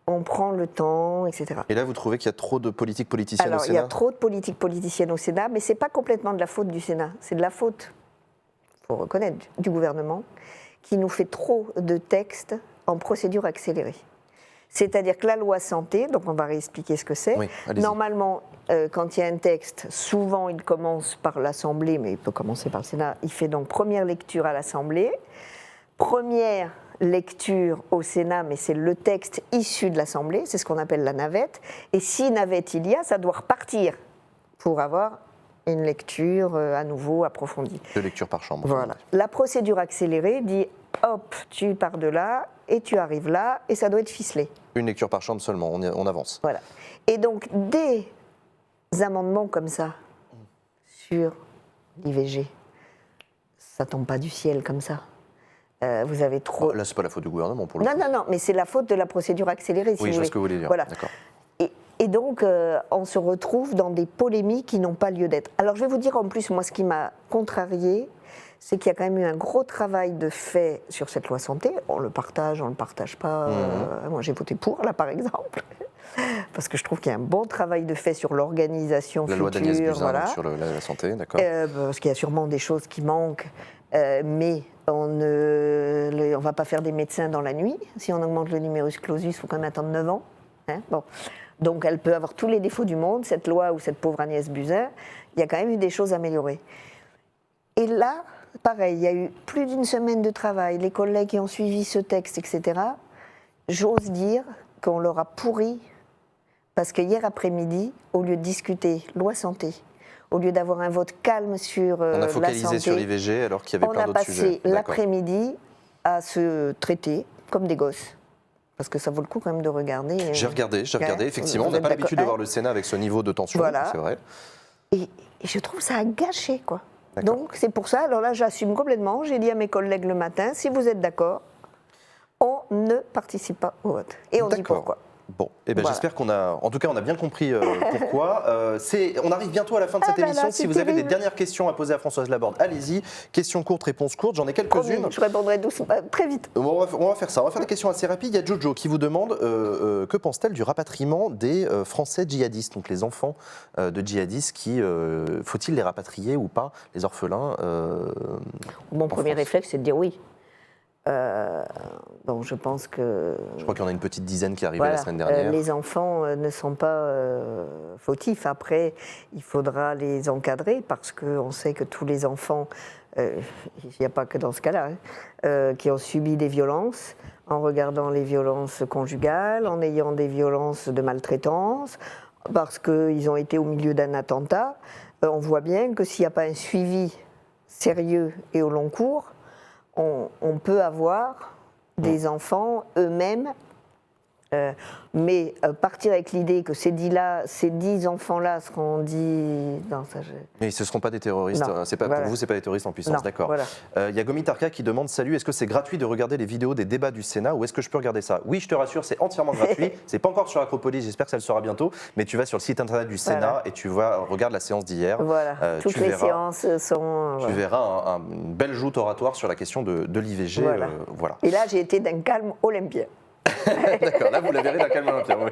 S2: on prend le temps, etc.
S1: Et là, vous trouvez qu'il y a trop de politiques politiciennes au
S2: Alors,
S1: Sénat?
S2: il y a trop de politiques politiciennes au Sénat, mais ce n'est pas complètement de la faute du Sénat. C'est de la faute, il faut reconnaître, du gouvernement, qui nous fait trop de textes en procédure accélérée. C'est-à-dire que la loi santé, donc on va réexpliquer ce que c'est.
S1: Oui, allez-y.
S2: Normalement, quand il y a un texte, souvent il commence par l'Assemblée, mais il peut commencer par le Sénat. Il fait donc première lecture à l'Assemblée, première lecture au Sénat, mais c'est le texte issu de l'Assemblée, c'est ce qu'on appelle la navette. Et si navette il y a, ça doit repartir pour avoir une lecture à nouveau approfondie.
S1: 2 lectures par chambre.
S2: Voilà. La procédure accélérée dit hop, tu pars de là et tu arrives là, et ça doit être ficelé.
S1: 1 lecture par chambre seulement, on avance.
S2: Voilà. Et donc, des amendements comme ça sur l'IVG, ça tombe pas du ciel comme ça. Vous avez trop.
S1: Là, c'est pas la faute du gouvernement pour le
S2: Non,
S1: coup.
S2: non, non, mais c'est la faute de la procédure accélérée, si
S1: Oui,
S2: vous
S1: je vois
S2: voulez.
S1: ce que vous voulez dire.
S2: Voilà.
S1: D'accord.
S2: Et donc, on se retrouve dans des polémiques qui n'ont pas lieu d'être. Alors, je vais vous dire en plus, moi, ce qui m'a contrariée, c'est qu'il y a quand même eu un gros travail de fait sur cette loi santé. On le partage pas. Moi, j'ai voté pour, là, par exemple. Parce que je trouve qu'il y a un bon travail de fait sur l'organisation future.
S1: La loi d'Agnès Buzyn
S2: voilà.
S1: donc, sur la santé, d'accord.
S2: Parce qu'il y a sûrement des choses qui manquent. Mais on ne va pas faire des médecins dans la nuit. Si on augmente le numerus clausus, il faut quand même attendre 9 ans. Hein, bon. Donc elle peut avoir tous les défauts du monde, cette loi ou cette pauvre Agnès Buzyn. Il y a quand même eu des choses à améliorer. Et là, pareil, il y a eu plus d'une semaine de travail, les collègues qui ont suivi ce texte, etc. J'ose dire qu'on leur a pourri, parce que hier après-midi, au lieu de discuter loi santé, au lieu d'avoir un vote calme sur
S1: On a
S2: la
S1: focalisé
S2: santé,
S1: sur l'IVG alors qu'il y avait plein d'autres sujets.
S2: on a passé
S1: D'accord.
S2: l'après-midi à se traiter comme des gosses. Parce que ça vaut le coup quand même de regarder.
S1: J'ai regardé. Effectivement,
S2: Vous
S1: on n'a
S2: êtes
S1: pas l'habitude de
S2: d'accord,
S1: voir le Sénat avec ce niveau de tension,
S2: Voilà.
S1: c'est vrai.
S2: Et je trouve ça a gâché, quoi.
S1: D'accord.
S2: Donc c'est pour ça, alors là j'assume complètement, j'ai dit à mes collègues le matin, si vous êtes d'accord, on ne participe pas au vote. Et on dit
S1: D'accord.
S2: pourquoi.
S1: Bon, eh ben,
S2: Voilà.
S1: j'espère qu'on a, en tout cas, on a bien compris pourquoi. On arrive bientôt à la fin de cette
S2: Ah là
S1: émission.
S2: là,
S1: Si
S2: c'est
S1: vous avez des
S2: terrible.
S1: dernières questions à poser à Françoise Laborde, allez-y. Questions courtes, réponses courtes. J'en ai quelques-unes.
S2: Je répondrai doucement, très vite.
S1: On va faire ça. On va faire des questions assez rapides. Il y a Jojo qui vous demande que pense-t-elle du rapatriement des Français djihadistes, donc les enfants de djihadistes, faut-il les rapatrier ou pas, les orphelins
S2: Mon
S1: en
S2: premier
S1: France.
S2: réflexe, c'est de dire oui. Donc je pense que
S1: Je crois qu'il y en a une petite dizaine qui est arrivée la semaine dernière.
S2: les enfants ne sont pas fautifs. Après, il faudra les encadrer parce qu'on sait que tous les enfants, il n'y a pas que dans ce cas-là, qui ont subi des violences, en regardant les violences conjugales, en ayant des violences de maltraitance, parce qu'ils ont été au milieu d'un attentat, on voit bien que s'il n'y a pas un suivi sérieux et au long cours, on peut avoir des enfants eux-mêmes, mais partir avec l'idée que ces 10 enfants-là seront 10... Non, ça,
S1: Mais ce ne seront pas des terroristes.
S2: Non,
S1: C'est pas,
S2: voilà.
S1: Pour vous, ce n'est pas des terroristes en puissance,
S2: Non,
S1: d'accord.
S2: voilà.
S1: Il y a Gomitarka qui demande, salut, est-ce que c'est gratuit de regarder les vidéos des débats du Sénat ou est-ce que je peux regarder ça? Oui, je te rassure, c'est entièrement gratuit. C'est pas encore sur Acropolis, j'espère que ça le sera bientôt. Mais tu vas sur le site internet du Sénat
S2: Voilà.
S1: et tu regardes la séance d'hier.
S2: Voilà, toutes
S1: tu
S2: les
S1: verras,
S2: séances sont...
S1: Tu verras une belle joute oratoire sur la question de l'IVG.
S2: Voilà.
S1: Voilà.
S2: Et là, j'ai été d'un calme olympien.
S1: D'accord, là vous la verrez d'un calme olympien. Oui.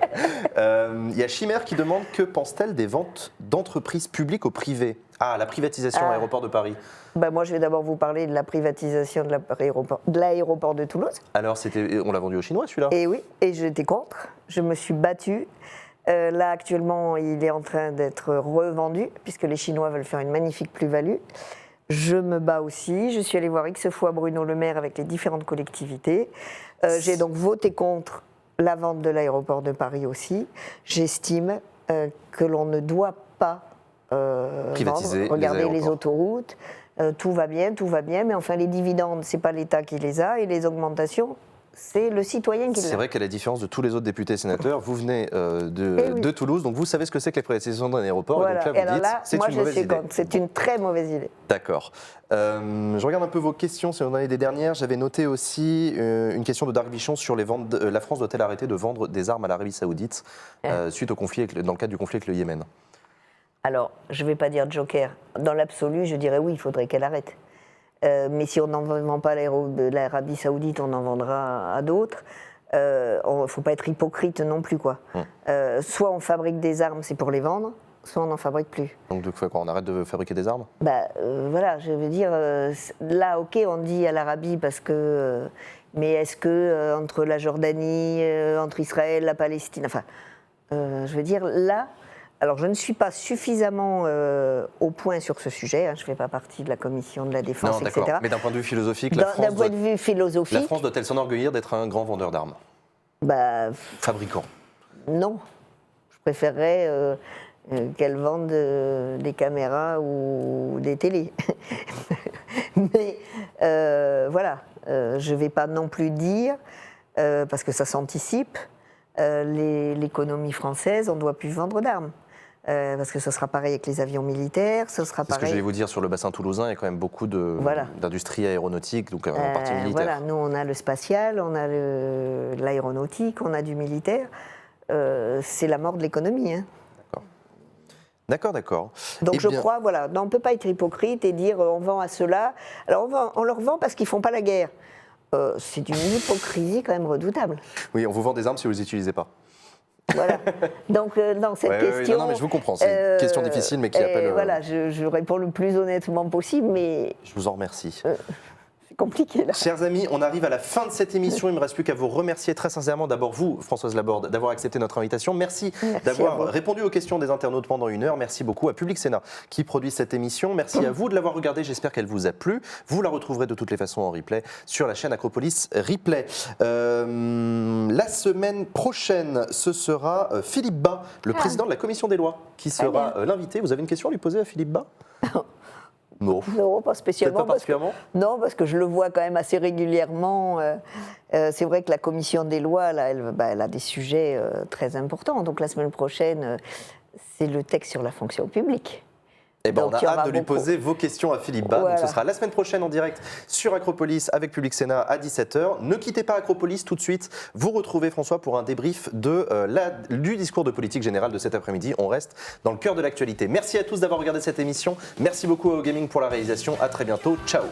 S1: Il y a Chimère qui demande que pense-t-elle des ventes d'entreprises publiques au privé? Ah, la privatisation à l'aéroport de Paris.
S2: Ben, moi, je vais d'abord vous parler de la privatisation de l'aéroport de Toulouse.
S1: Alors, on l'a vendu aux Chinois celui-là?
S2: Et oui, et j'étais contre. Je me suis battue. Là, actuellement, il est en train d'être revendu, puisque les Chinois veulent faire une magnifique plus-value. Je me bats aussi. Je suis allée voir X fois Bruno Le Maire avec les différentes collectivités. J'ai donc voté contre la vente de l'aéroport de Paris aussi. J'estime que l'on ne doit pas
S1: privatiser
S2: vendre. Regardez les
S1: aéroports.
S2: autoroutes. Tout va bien, mais enfin les dividendes, c'est pas l'État qui les a, et les augmentations, C'est le citoyen qui l'a.
S1: C'est vrai qu'à la différence de tous les autres députés et sénateurs, vous venez
S2: oui.
S1: de Toulouse, donc vous savez ce que c'est que les privatisations d'un aéroport.
S2: Voilà.
S1: Et donc là, vous dites, c'est
S2: moi,
S1: une mauvaise idée.
S2: C'est une très mauvaise idée.
S1: D'accord. Je regarde un peu vos questions, si on en a des dernières. J'avais noté aussi une question de Dark Bichon sur les ventes. La France doit-elle arrêter de vendre des armes à l'Arabie Saoudite suite au conflit dans le cadre du conflit avec le Yémen?
S2: Alors, je ne vais pas dire joker. Dans l'absolu, je dirais oui, il faudrait qu'elle arrête. Mais si on n'en vend pas de l'Arabie Saoudite, on en vendra à d'autres. Il ne faut pas être hypocrite non plus, quoi. Soit on fabrique des armes, c'est pour les vendre, soit on n'en fabrique plus.
S1: Donc de quoi, on arrête de fabriquer des armes?
S2: Voilà, je veux dire, là, ok, on dit à l'Arabie parce que... mais est-ce que entre la Jordanie, entre Israël, la Palestine, enfin, je veux dire, là... Alors, je ne suis pas suffisamment au point sur ce sujet. Je ne fais pas partie de la commission de la défense,
S1: non,
S2: etc.
S1: Mais d'un point de vue philosophique,
S2: D'un point de vue philosophique,
S1: la France doit-elle s'enorgueillir d'être un grand vendeur d'armes? Fabricant?
S2: Non. Je préférerais qu'elle vende des caméras ou des télés. Mais voilà, je ne vais pas non plus dire, parce que ça s'anticipe, l'économie française, on ne doit plus vendre d'armes. Parce que ce sera pareil avec les avions militaires, ce sera pareil...
S1: C'est ce que j'allais vous dire, sur le bassin toulousain, il y a quand même beaucoup d'industrie aéronautique, donc en partie militaire.
S2: Voilà, nous on a le spatial, on a l'aéronautique, on a du militaire. C'est la mort de l'économie. Hein.
S1: D'accord.
S2: Donc je crois, voilà, on ne peut pas être hypocrite et dire on vend à ceux-là. Alors on leur vend parce qu'ils ne font pas la guerre. C'est une hypocrisie quand même redoutable.
S1: Oui, on vous vend des armes si vous ne les utilisez pas.
S2: Voilà. Donc, dans cette question.
S1: Non, mais je vous comprends. C'est une question difficile, mais qui appelle.
S2: Voilà, je réponds le plus honnêtement possible, mais.
S1: Je vous en remercie.
S2: C'est compliqué, là.
S1: Chers amis, on arrive à la fin de cette émission. Il ne me reste plus qu'à vous remercier très sincèrement. D'abord, vous, Françoise Laborde, d'avoir accepté notre invitation. Merci d'avoir répondu aux questions des internautes pendant 1 heure. Merci beaucoup à Public Sénat qui produit cette émission. Merci à vous de l'avoir regardée. J'espère qu'elle vous a plu. Vous la retrouverez de toutes les façons en replay sur la chaîne Acropolis Replay. La semaine prochaine, ce sera Philippe Bas, le président de la Commission des lois, qui sera l'invité. Vous avez une question à lui poser à Philippe Bas?
S2: Non, pas spécialement.
S1: Pas particulièrement.
S2: Non, parce que je le vois quand même assez régulièrement. C'est vrai que la commission des lois, là, elle a des sujets très importants. Donc la semaine prochaine, c'est le texte sur la fonction publique.
S1: Eh ben, on a hâte de lui poser vos questions à Philippe Bas.
S2: Voilà.
S1: Donc, ce sera la semaine prochaine en direct sur Acropolis avec Public Sénat à 17h. Ne quittez pas Acropolis tout de suite. Vous retrouvez François pour un débrief du discours de politique générale de cet après-midi. On reste dans le cœur de l'actualité. Merci à tous d'avoir regardé cette émission. Merci beaucoup à OGaming pour la réalisation. À très bientôt. Ciao.